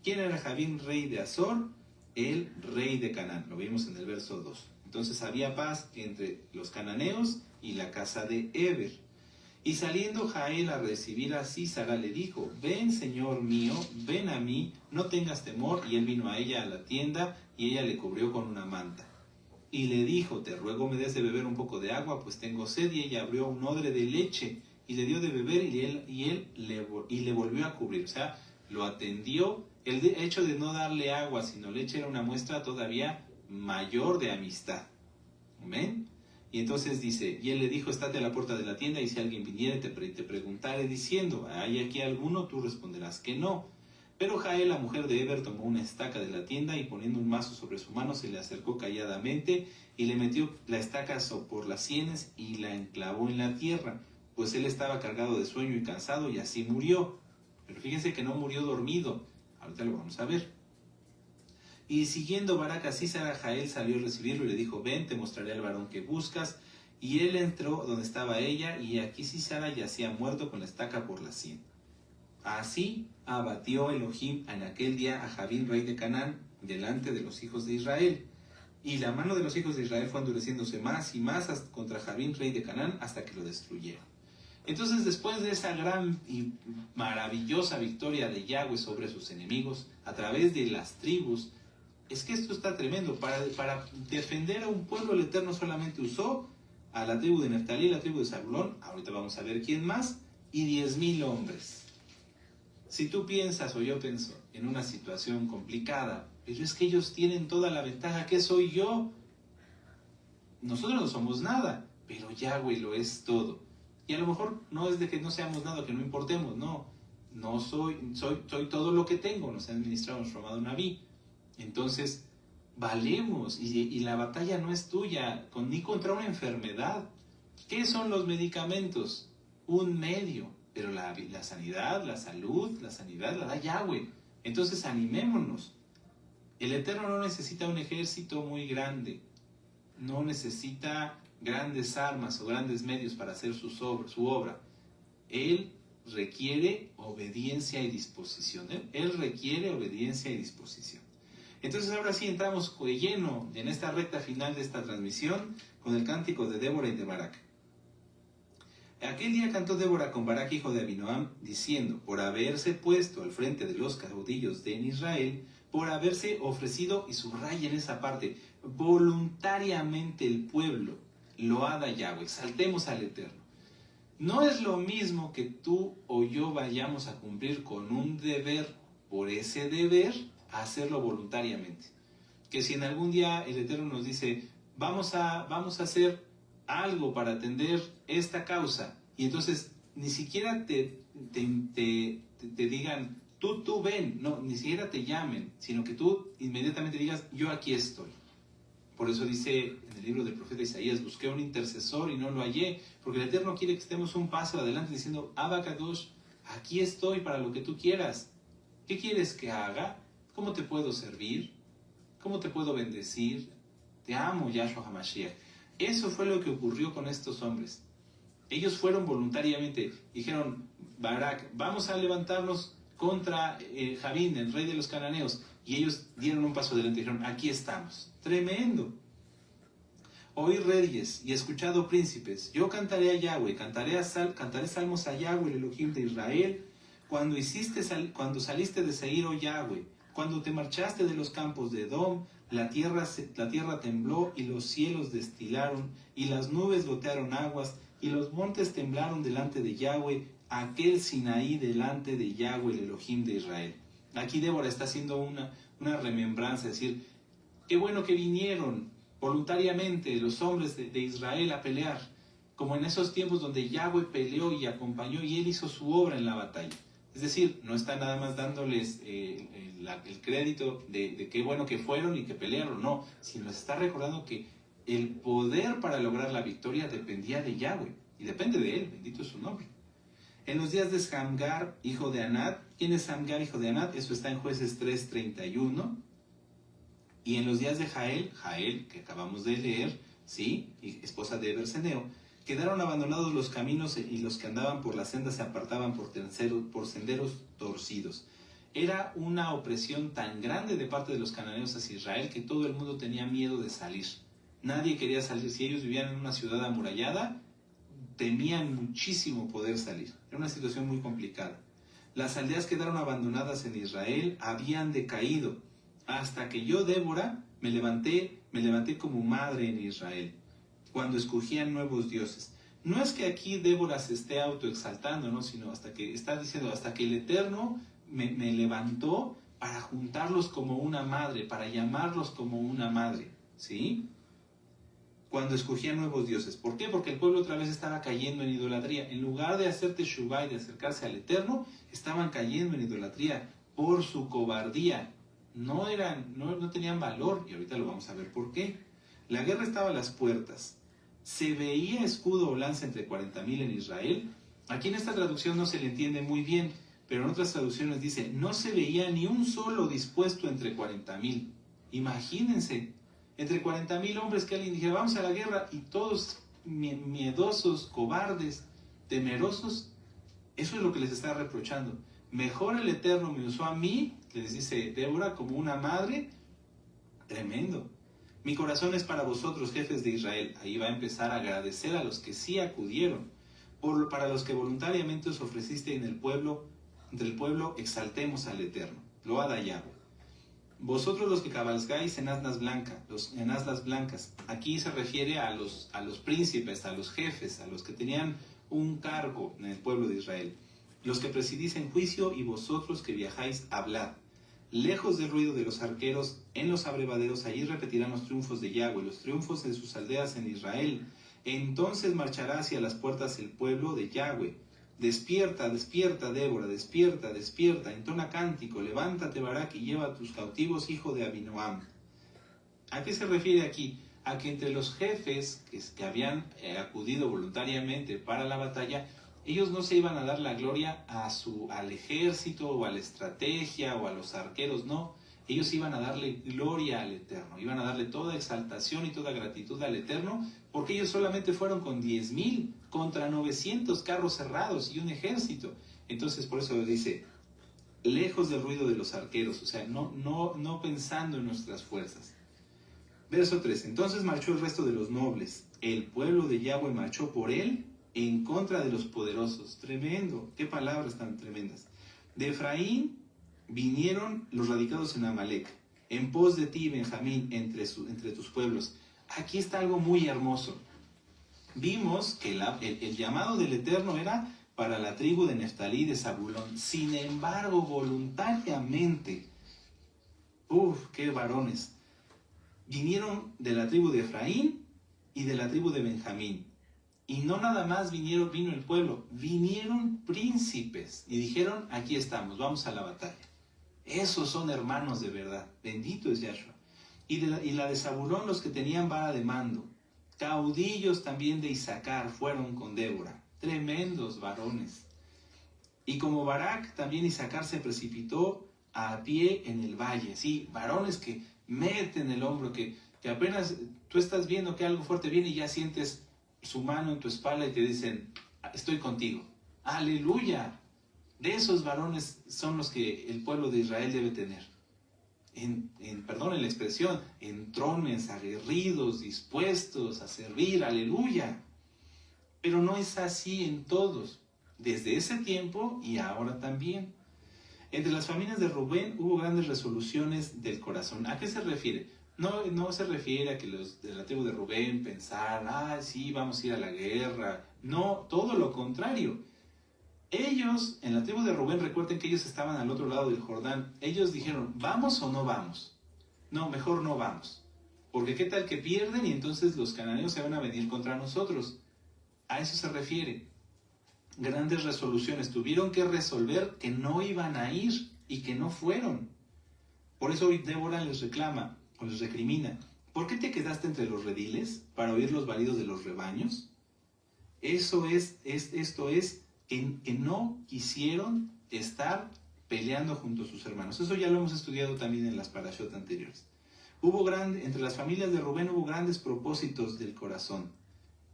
¿Quién era Javín, rey de Azor? El rey de Canaán. Lo vimos en el verso 2. Entonces había paz entre los cananeos y la casa de Eber. Y saliendo Jael a recibir a Sísara, le dijo, ven, señor mío, ven a mí, no tengas temor. Y él vino a ella a la tienda, y ella le cubrió con una manta. Y le dijo, te ruego me des de beber un poco de agua, pues tengo sed. Y ella abrió un odre de leche y le dio de beber y le volvió a cubrir. O sea, lo atendió. El hecho de no darle agua, sino leche, era una muestra todavía mayor de amistad. ¿Amén? Y entonces dice, y él le dijo, estate a la puerta de la tienda, y si alguien viniere te preguntare diciendo, ¿hay aquí alguno? Tú responderás que no. Pero Jael, la mujer de Heber, tomó una estaca de la tienda y poniendo un mazo sobre su mano se le acercó calladamente y le metió la estaca por las sienes y la enclavó en la tierra, pues él estaba cargado de sueño y cansado y así murió. Pero fíjense que no murió dormido, ahorita lo vamos a ver. Y siguiendo Barak a Sísara, Jael salió a recibirlo y le dijo, ven, te mostraré al varón que buscas. Y él entró donde estaba ella, y aquí Sísara yacía muerto con la estaca por la sien. Así abatió Elohim en aquel día a Jabín, rey de Canaán, delante de los hijos de Israel. Y la mano de los hijos de Israel fue endureciéndose más y más contra Jabín, rey de Canaán, hasta que lo destruyeron. Entonces, después de esa gran y maravillosa victoria de Yahweh sobre sus enemigos, a través de las tribus, es que esto está tremendo. Para defender a un pueblo, el Eterno solamente usó a la tribu de Neftalí, la tribu de Zabulón, ahorita vamos a ver quién más, y 10,000 hombres. Si tú piensas, o yo pienso, en una situación complicada, pero es que ellos tienen toda la ventaja, ¿qué soy yo? Nosotros no somos nada, pero Yahweh lo es todo. Y a lo mejor no es de que no seamos nada, que no importemos, no soy todo lo que tengo, nos ha administrado nuestro amado Naví. Entonces, valemos, y la batalla no es tuya, ni contra una enfermedad. ¿Qué son los medicamentos? Un medio, pero la sanidad, la salud, la sanidad la da Yahweh. Entonces, animémonos. El Eterno no necesita un ejército muy grande, no necesita grandes armas o grandes medios para hacer su obra. Él requiere obediencia y disposición. Él requiere obediencia y disposición. Entonces ahora sí entramos de lleno en esta recta final de esta transmisión con el cántico de Débora y de Barak. Aquel día cantó Débora con Barak, hijo de Abinoam, diciendo, por haberse puesto al frente de los caudillos de Israel, por haberse ofrecido, y subraya en esa parte, voluntariamente el pueblo, loada Yahweh, exaltemos al Eterno. No es lo mismo que tú o yo vayamos a cumplir con un deber, por ese deber, a hacerlo voluntariamente. Que si en algún día el Eterno nos dice, vamos a hacer algo para atender esta causa, y entonces ni siquiera te digan, tú ven, no, ni siquiera te llamen, sino que tú inmediatamente digas, yo aquí estoy. Por eso dice en el libro del profeta Isaías, busqué un intercesor y no lo hallé, porque el Eterno quiere que estemos un paso adelante diciendo, Abba Kadosh, aquí estoy para lo que tú quieras. ¿Qué quieres que haga? ¿Cómo te puedo servir? ¿Cómo te puedo bendecir? Te amo, Yahshua HaMashiach. Eso fue lo que ocurrió con estos hombres. Ellos fueron voluntariamente, dijeron, Barak, vamos a levantarnos contra Jabín, el rey de los cananeos. Y ellos dieron un paso adelante y dijeron, aquí estamos. ¡Tremendo! Oíd reyes y escuchad, príncipes, yo cantaré a Yahweh, cantaré salmos a Yahweh, el Elohim de Israel, cuando saliste de Seir, oh Yahweh, cuando te marchaste de los campos de Edom, la tierra tembló y los cielos destilaron, y las nubes gotearon aguas, y los montes temblaron delante de Yahweh, aquel Sinaí delante de Yahweh, el Elohim de Israel. Aquí Débora está haciendo una remembranza, es decir, qué bueno que vinieron voluntariamente los hombres de Israel a pelear, como en esos tiempos donde Yahweh peleó y acompañó y él hizo su obra en la batalla. Es decir, no está nada más dándoles el crédito de qué bueno que fueron y que pelearon, no, sino está recordando que el poder para lograr la victoria dependía de Yahweh y depende de él, bendito es su nombre. En los días de Samgar, hijo de Anat, ¿quién es Samgar, hijo de Anat? Eso está en Jueces 3:31. Y en los días de Jael, que acabamos de leer, ¿sí? Y esposa de Berseneo, quedaron abandonados los caminos y los que andaban por las sendas se apartaban por senderos torcidos. Era una opresión tan grande de parte de los cananeos hacia Israel que todo el mundo tenía miedo de salir. Nadie quería salir. Si ellos vivían en una ciudad amurallada, temían muchísimo poder salir. Era una situación muy complicada. Las aldeas quedaron abandonadas en Israel, habían decaído, hasta que yo, Débora, me levanté como madre en Israel, cuando escogían nuevos dioses. No es que aquí Débora se esté autoexaltando, ¿no? Sino hasta que está diciendo, hasta que el Eterno me levantó para juntarlos como una madre, para llamarlos como una madre, ¿sí? Cuando escogían nuevos dioses. ¿Por qué? Porque el pueblo otra vez estaba cayendo en idolatría. En lugar de hacer teshuvá y de acercarse al Eterno, estaban cayendo en idolatría por su cobardía. No tenían valor, y ahorita lo vamos a ver por qué. La guerra estaba a las puertas. ¿Se veía escudo o lanza entre 40,000 en Israel? Aquí en esta traducción no se le entiende muy bien, pero en otras traducciones dice, no se veía ni un solo dispuesto entre 40,000. Imagínense, entre 40,000 hombres que alguien dijera, vamos a la guerra, y todos miedosos, cobardes, temerosos. Eso es lo que les está reprochando. Mejor el Eterno me usó a mí, les dice Débora, como una madre. Tremendo. Mi corazón es para vosotros, jefes de Israel. Ahí va a empezar a agradecer a los que sí acudieron. Para los que voluntariamente os ofreciste entre el pueblo, exaltemos al Eterno. Lo ha Yahweh. Vosotros los que cabalgáis en asnas blancas. Aquí se refiere a los príncipes, a los jefes, a los que tenían un cargo en el pueblo de Israel. Los que presidís en juicio y vosotros que viajáis, hablad. Lejos del ruido de los arqueros, en los abrevaderos, allí repetirán los triunfos de Yahweh, los triunfos de sus aldeas en Israel. Entonces marchará hacia las puertas el pueblo de Yahweh. Despierta, despierta, Débora, despierta, despierta, entona cántico, levántate, Barak, y lleva a tus cautivos, hijo de Abinoam. ¿A qué se refiere aquí? A que entre los jefes que habían acudido voluntariamente para la batalla, ellos no se iban a dar la gloria al ejército o a la estrategia o a los arqueros, no. Ellos iban a darle gloria al Eterno, iban a darle toda exaltación y toda gratitud al Eterno, porque ellos solamente fueron con 10,000 contra 900 carros cerrados y un ejército. Entonces por eso dice, lejos del ruido de los arqueros, o sea, no pensando en nuestras fuerzas. Verso 3, entonces marchó el resto de los nobles, el pueblo de Yahweh marchó por él en contra de los poderosos. Tremendo, qué palabras tan tremendas. De Efraín vinieron los radicados en Amalek, en pos de ti, Benjamín, entre tus pueblos. Aquí está algo muy hermoso. Vimos que el llamado del Eterno era para la tribu de Neftalí, de Zabulón. Sin embargo, voluntariamente, qué varones, vinieron de la tribu de Efraín y de la tribu de Benjamín. Y no nada más vino el pueblo, vinieron príncipes y dijeron, aquí estamos, vamos a la batalla. Esos son hermanos de verdad, bendito es Yahshua. Y la de Zabulón, los que tenían vara de mando, caudillos también de Isaacar fueron con Débora, tremendos varones. Y como Barak, también Isaacar se precipitó a pie en el valle, sí, varones que meten el hombro, que apenas tú estás viendo que algo fuerte viene y ya sientes su mano en tu espalda y te dicen, estoy contigo. ¡Aleluya! De esos varones son los que el pueblo de Israel debe tener. Perdonen la expresión, entrones, aguerridos, dispuestos a servir, aleluya. Pero no es así en todos, desde ese tiempo y ahora también. Entre las familias de Rubén hubo grandes resoluciones del corazón. ¿A qué se refiere? No se refiere a que los de la tribu de Rubén pensaran, sí, vamos a ir a la guerra. No, todo lo contrario. Ellos, en la tribu de Rubén, recuerden que ellos estaban al otro lado del Jordán. Ellos dijeron, ¿vamos o no vamos? No, mejor no vamos. Porque qué tal que pierden y entonces los cananeos se van a venir contra nosotros. A eso se refiere. Grandes resoluciones. Tuvieron que resolver que no iban a ir y que no fueron. Por eso hoy Débora les reclama o les recrimina. ¿Por qué te quedaste entre los rediles para oír los balidos de los rebaños? Esto es que no quisieron estar peleando junto a sus hermanos. Eso ya lo hemos estudiado también en las parashot anteriores. Entre las familias de Rubén hubo grandes propósitos del corazón.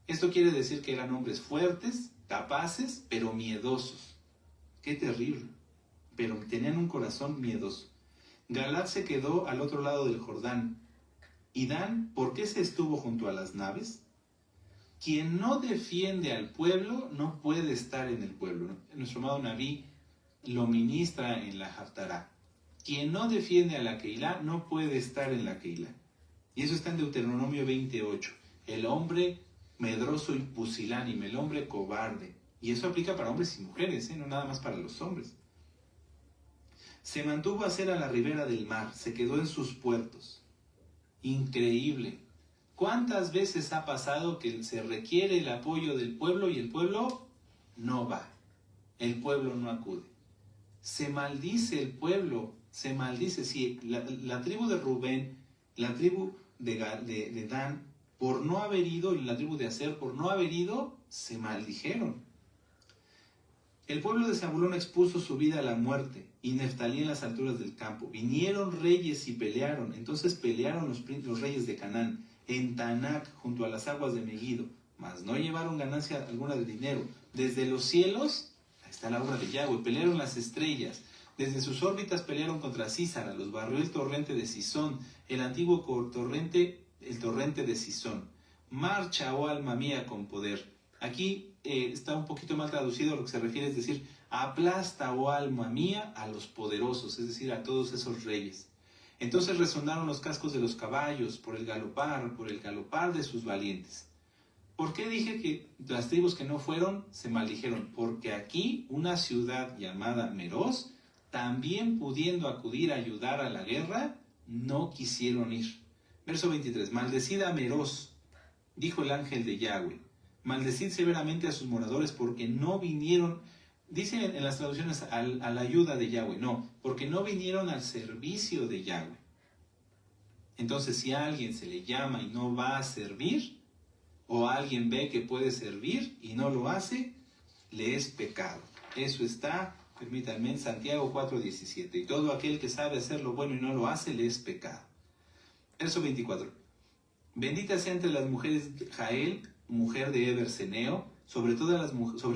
Esto quiere decir que eran hombres fuertes, capaces, pero miedosos. ¡Qué terrible! Pero tenían un corazón miedoso. Galaad se quedó al otro lado del Jordán. ¿Y Dan, por qué se estuvo junto a las naves? Quien no defiende al pueblo no puede estar en el pueblo. Nuestro amado Naví lo ministra en la Haftará. Quien no defiende a la Keilah no puede estar en la Keilah. Y eso está en Deuteronomio 28. El hombre medroso y pusilánime, el hombre cobarde. Y eso aplica para hombres y mujeres, no nada más para los hombres. Se mantuvo a hacer a la ribera del mar, se quedó en sus puertos. Increíble. ¿Cuántas veces ha pasado que se requiere el apoyo del pueblo y el pueblo no va? El pueblo no acude. Se maldice el pueblo, se maldice. Sí, la tribu de Rubén, la tribu de Dan, por no haber ido, y la tribu de Aser, por no haber ido, se maldijeron. El pueblo de Zabulón expuso su vida a la muerte, y Neftalí en las alturas del campo. Vinieron reyes y pelearon. Entonces pelearon los reyes de Canaán, en Tanac, junto a las aguas de Megido, mas no llevaron ganancia alguna de dinero. Desde los cielos, ahí está la obra de Yahweh, pelearon las estrellas. Desde sus órbitas pelearon contra Sísara, los barrió el torrente de Sisón, el antiguo torrente de Sisón. Marcha, oh alma mía, con poder. Aquí está un poquito mal traducido, lo que se refiere es decir, aplasta, oh alma mía, a los poderosos, es decir, a todos esos reyes. Entonces resonaron los cascos de los caballos por el galopar de sus valientes. ¿Por qué dije que las tribus que no fueron se maldijeron? Porque aquí una ciudad llamada Meroz, también pudiendo acudir a ayudar a la guerra, no quisieron ir. Verso 23, maldecid a Meroz, dijo el ángel de Yahweh, maldecid severamente a sus moradores porque no vinieron, dice en las traducciones a la ayuda de Yahweh, no, porque no vinieron al servicio de Yahweh. Entonces si a alguien se le llama y no va a servir, o alguien ve que puede servir y no lo hace, le es pecado. Eso está, permítanme, en Santiago 4:17. Y todo aquel que sabe hacer lo bueno y no lo hace, le es pecado. Verso 24. Bendita sea entre las mujeres Jael, mujer de Eberseneo, sobre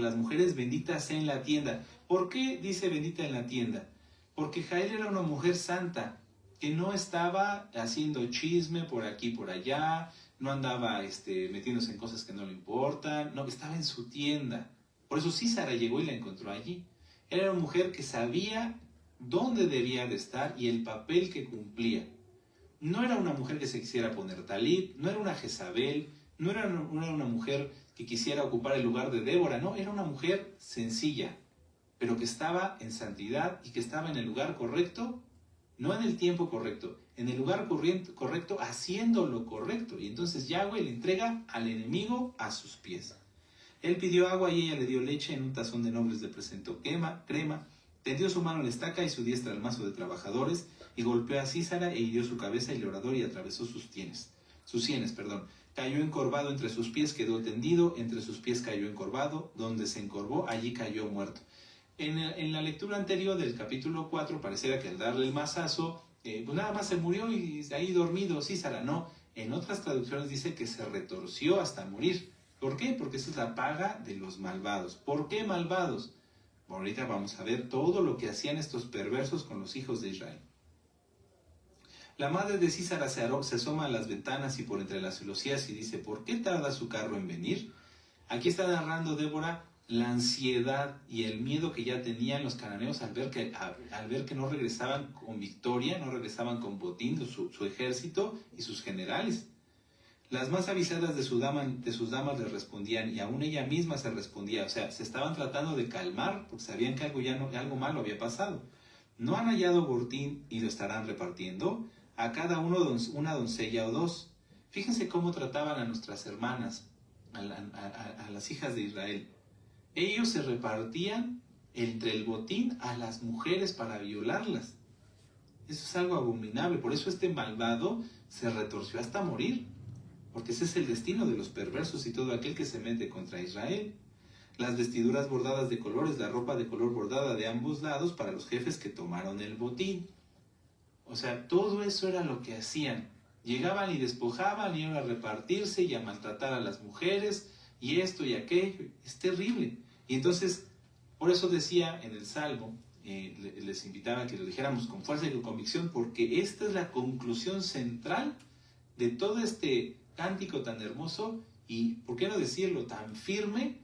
las mujeres bendita sea en la tienda. ¿Por qué dice bendita en la tienda? Porque Jael era una mujer santa, que no estaba haciendo chisme por aquí por allá, no andaba metiéndose en cosas que no le importan, no, estaba en su tienda. Por eso Sísara llegó y la encontró allí. Era una mujer que sabía dónde debía de estar y el papel que cumplía. No era una mujer que se quisiera poner talit, no era una Jezabel, no era una mujer que quisiera ocupar el lugar de Débora, no, era una mujer sencilla, pero que estaba en santidad y que estaba en el lugar correcto, no en el tiempo correcto, en el lugar correcto, haciendo lo correcto. Y entonces Yahweh le entrega al enemigo a sus pies. Él pidió agua y ella le dio leche, en un tazón de nobles le presentó crema, tendió su mano en la estaca y su diestra al mazo de trabajadores, y golpeó a Sísara e hirió su cabeza y el orador y atravesó sus sienes. Cayó encorvado entre sus pies, quedó tendido, entre sus pies cayó encorvado, donde se encorvó, allí cayó muerto. En la lectura anterior del capítulo 4, pareciera que al darle el mazazo, pues nada más se murió y ahí dormido Sísara. No, en otras traducciones dice que se retorció hasta morir. ¿Por qué? Porque esa es la paga de los malvados. ¿Por qué malvados? Bueno, ahorita vamos a ver todo lo que hacían estos perversos con los hijos de Israel. La madre de Sísara se asoma a las ventanas y por entre las celosías y dice, ¿por qué tarda su carro en venir? Aquí está narrando Débora la ansiedad y el miedo que ya tenían los cananeos al ver que no regresaban con victoria, no regresaban con botín su ejército y sus generales. Las más avisadas de sus damas le respondían, y aún ella misma se respondía, o sea, se estaban tratando de calmar porque sabían que algo malo había pasado. ¿No han hallado botín y lo estarán repartiendo? A cada uno una doncella o dos. Fíjense cómo trataban a nuestras hermanas, a las hijas de Israel. Ellos se repartían entre el botín a las mujeres para violarlas. Eso es algo abominable. Por eso este malvado se retorció hasta morir. Porque ese es el destino de los perversos y todo aquel que se mete contra Israel. Las vestiduras bordadas de colores, la ropa de color bordada de ambos lados para los jefes que tomaron el botín. O sea, todo eso era lo que hacían. Llegaban y despojaban y iban a repartirse y a maltratar a las mujeres y esto y aquello. Es terrible. Y entonces, por eso decía en el Salmo, les invitaba a que lo dijéramos con fuerza y con convicción, porque esta es la conclusión central de todo este cántico tan hermoso y, ¿por qué no decirlo?, tan firme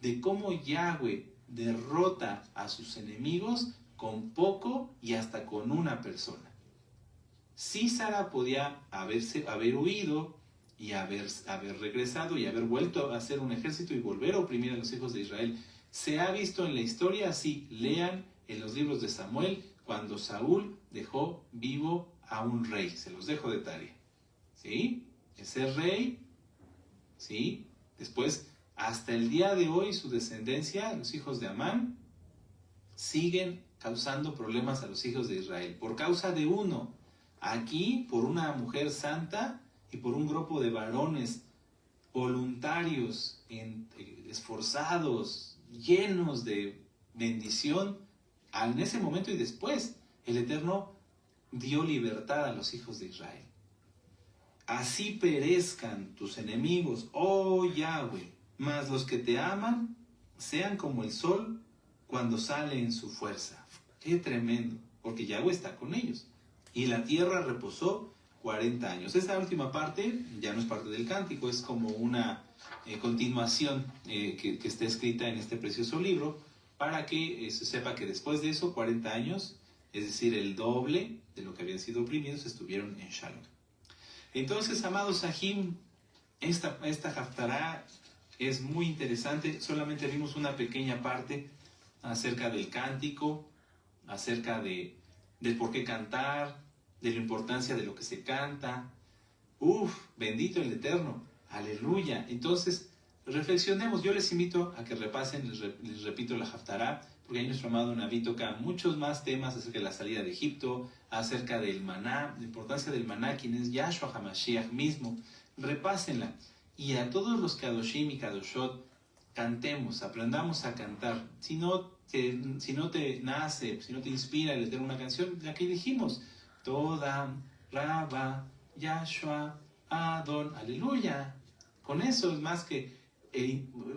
de cómo Yahweh derrota a sus enemigos con poco y hasta con una persona. Sísara podía haber huido y haber regresado y haber vuelto a hacer un ejército y volver a oprimir a los hijos de Israel. Se ha visto en la historia, sí, lean en los libros de Samuel, cuando Saúl dejó vivo a un rey. Se los dejo de tarea. ¿Sí? Ese rey, ¿sí? Después, hasta el día de hoy, su descendencia, los hijos de Amán, siguen causando problemas a los hijos de Israel. Por causa de uno. Aquí, por una mujer santa y por un grupo de varones voluntarios, esforzados, llenos de bendición, en ese momento y después, el Eterno dio libertad a los hijos de Israel. Así perezcan tus enemigos, oh Yahweh, mas los que te aman sean como el sol cuando sale en su fuerza. ¡Qué tremendo! Porque Yahweh está con ellos. Y la tierra reposó 40 años. Esa última parte ya no es parte del cántico, es como una continuación que está escrita en este precioso libro, para que se sepa que después de eso, 40 años, es decir, el doble de lo que habían sido oprimidos, estuvieron en Shalom. Entonces, amados Sahim, esta Haftará es muy interesante. Solamente vimos una pequeña parte acerca del cántico, acerca del por qué cantar, de la importancia de lo que se canta. Bendito el Eterno, aleluya. Entonces, reflexionemos. Yo les invito a que repasen, les repito la Haftará, porque ahí nuestro amado Naví toca muchos más temas acerca de la salida de Egipto, acerca del maná, la importancia del maná, quien es Yahshua HaMashiach mismo. Repásenla. Y a todos los Kadoshim y Kadoshot, cantemos, aprendamos a cantar. Si no te nace, si no te inspira el tener una canción, la que dijimos, Toda, Rabba, Yahshua, Adon, aleluya. Con eso es más que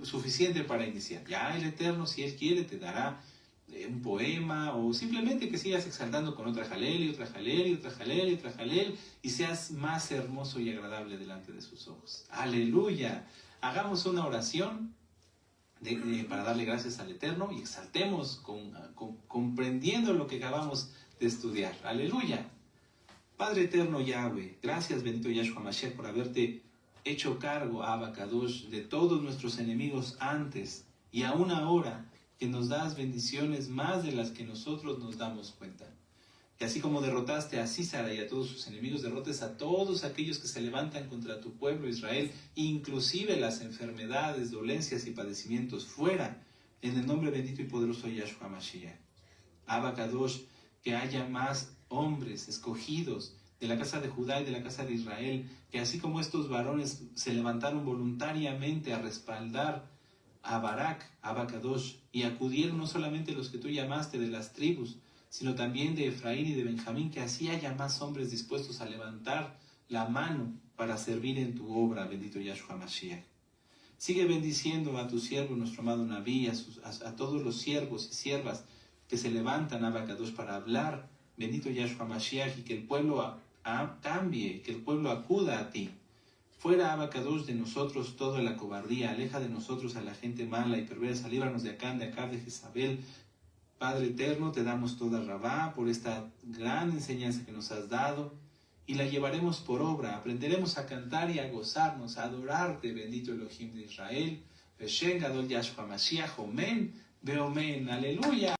suficiente para iniciar. Ya el Eterno, si Él quiere, te dará un poema, o simplemente que sigas exaltando con otra jalel y otra jalel y otra jalel y otra jalel, y seas más hermoso y agradable delante de sus ojos. Aleluya. Hagamos una oración para darle gracias al Eterno y exaltemos comprendiendo lo que acabamos de estudiar. Aleluya. Padre eterno Yahweh, gracias bendito Yahshua Mashiach por haberte hecho cargo, Abba Kadosh, de todos nuestros enemigos antes y aún ahora, que nos das bendiciones más de las que nosotros nos damos cuenta. Que así como derrotaste a Císara y a todos sus enemigos, derrotes a todos aquellos que se levantan contra tu pueblo Israel, inclusive las enfermedades, dolencias y padecimientos, fuera, en el nombre bendito y poderoso de Yahshua Mashiach. Abba Kadosh, que haya más hombres escogidos de la casa de Judá y de la casa de Israel, que así como estos varones se levantaron voluntariamente a respaldar a Barak, Abba Kadosh, y acudieron no solamente los que tú llamaste de las tribus, sino también de Efraín y de Benjamín, que así haya más hombres dispuestos a levantar la mano para servir en tu obra, bendito Yahshua Mashiach. Sigue bendiciendo a tu siervo, nuestro amado Naví, a todos los siervos y siervas que se levantan, Abba Kadosh, para hablar, bendito Yahshua Mashiach, y que el pueblo cambie, que el pueblo acuda a ti. Fuera, Abba Kadosh, de nosotros toda la cobardía, aleja de nosotros a la gente mala y perversa, líbranos de acá, de Jezabel. Padre eterno, te damos toda Rabá por esta gran enseñanza que nos has dado, y la llevaremos por obra. Aprenderemos a cantar y a gozarnos, a adorarte, bendito Elohim de Israel. Beshem Gadol Yahshua Mashiach, Omen, Beomen, aleluya.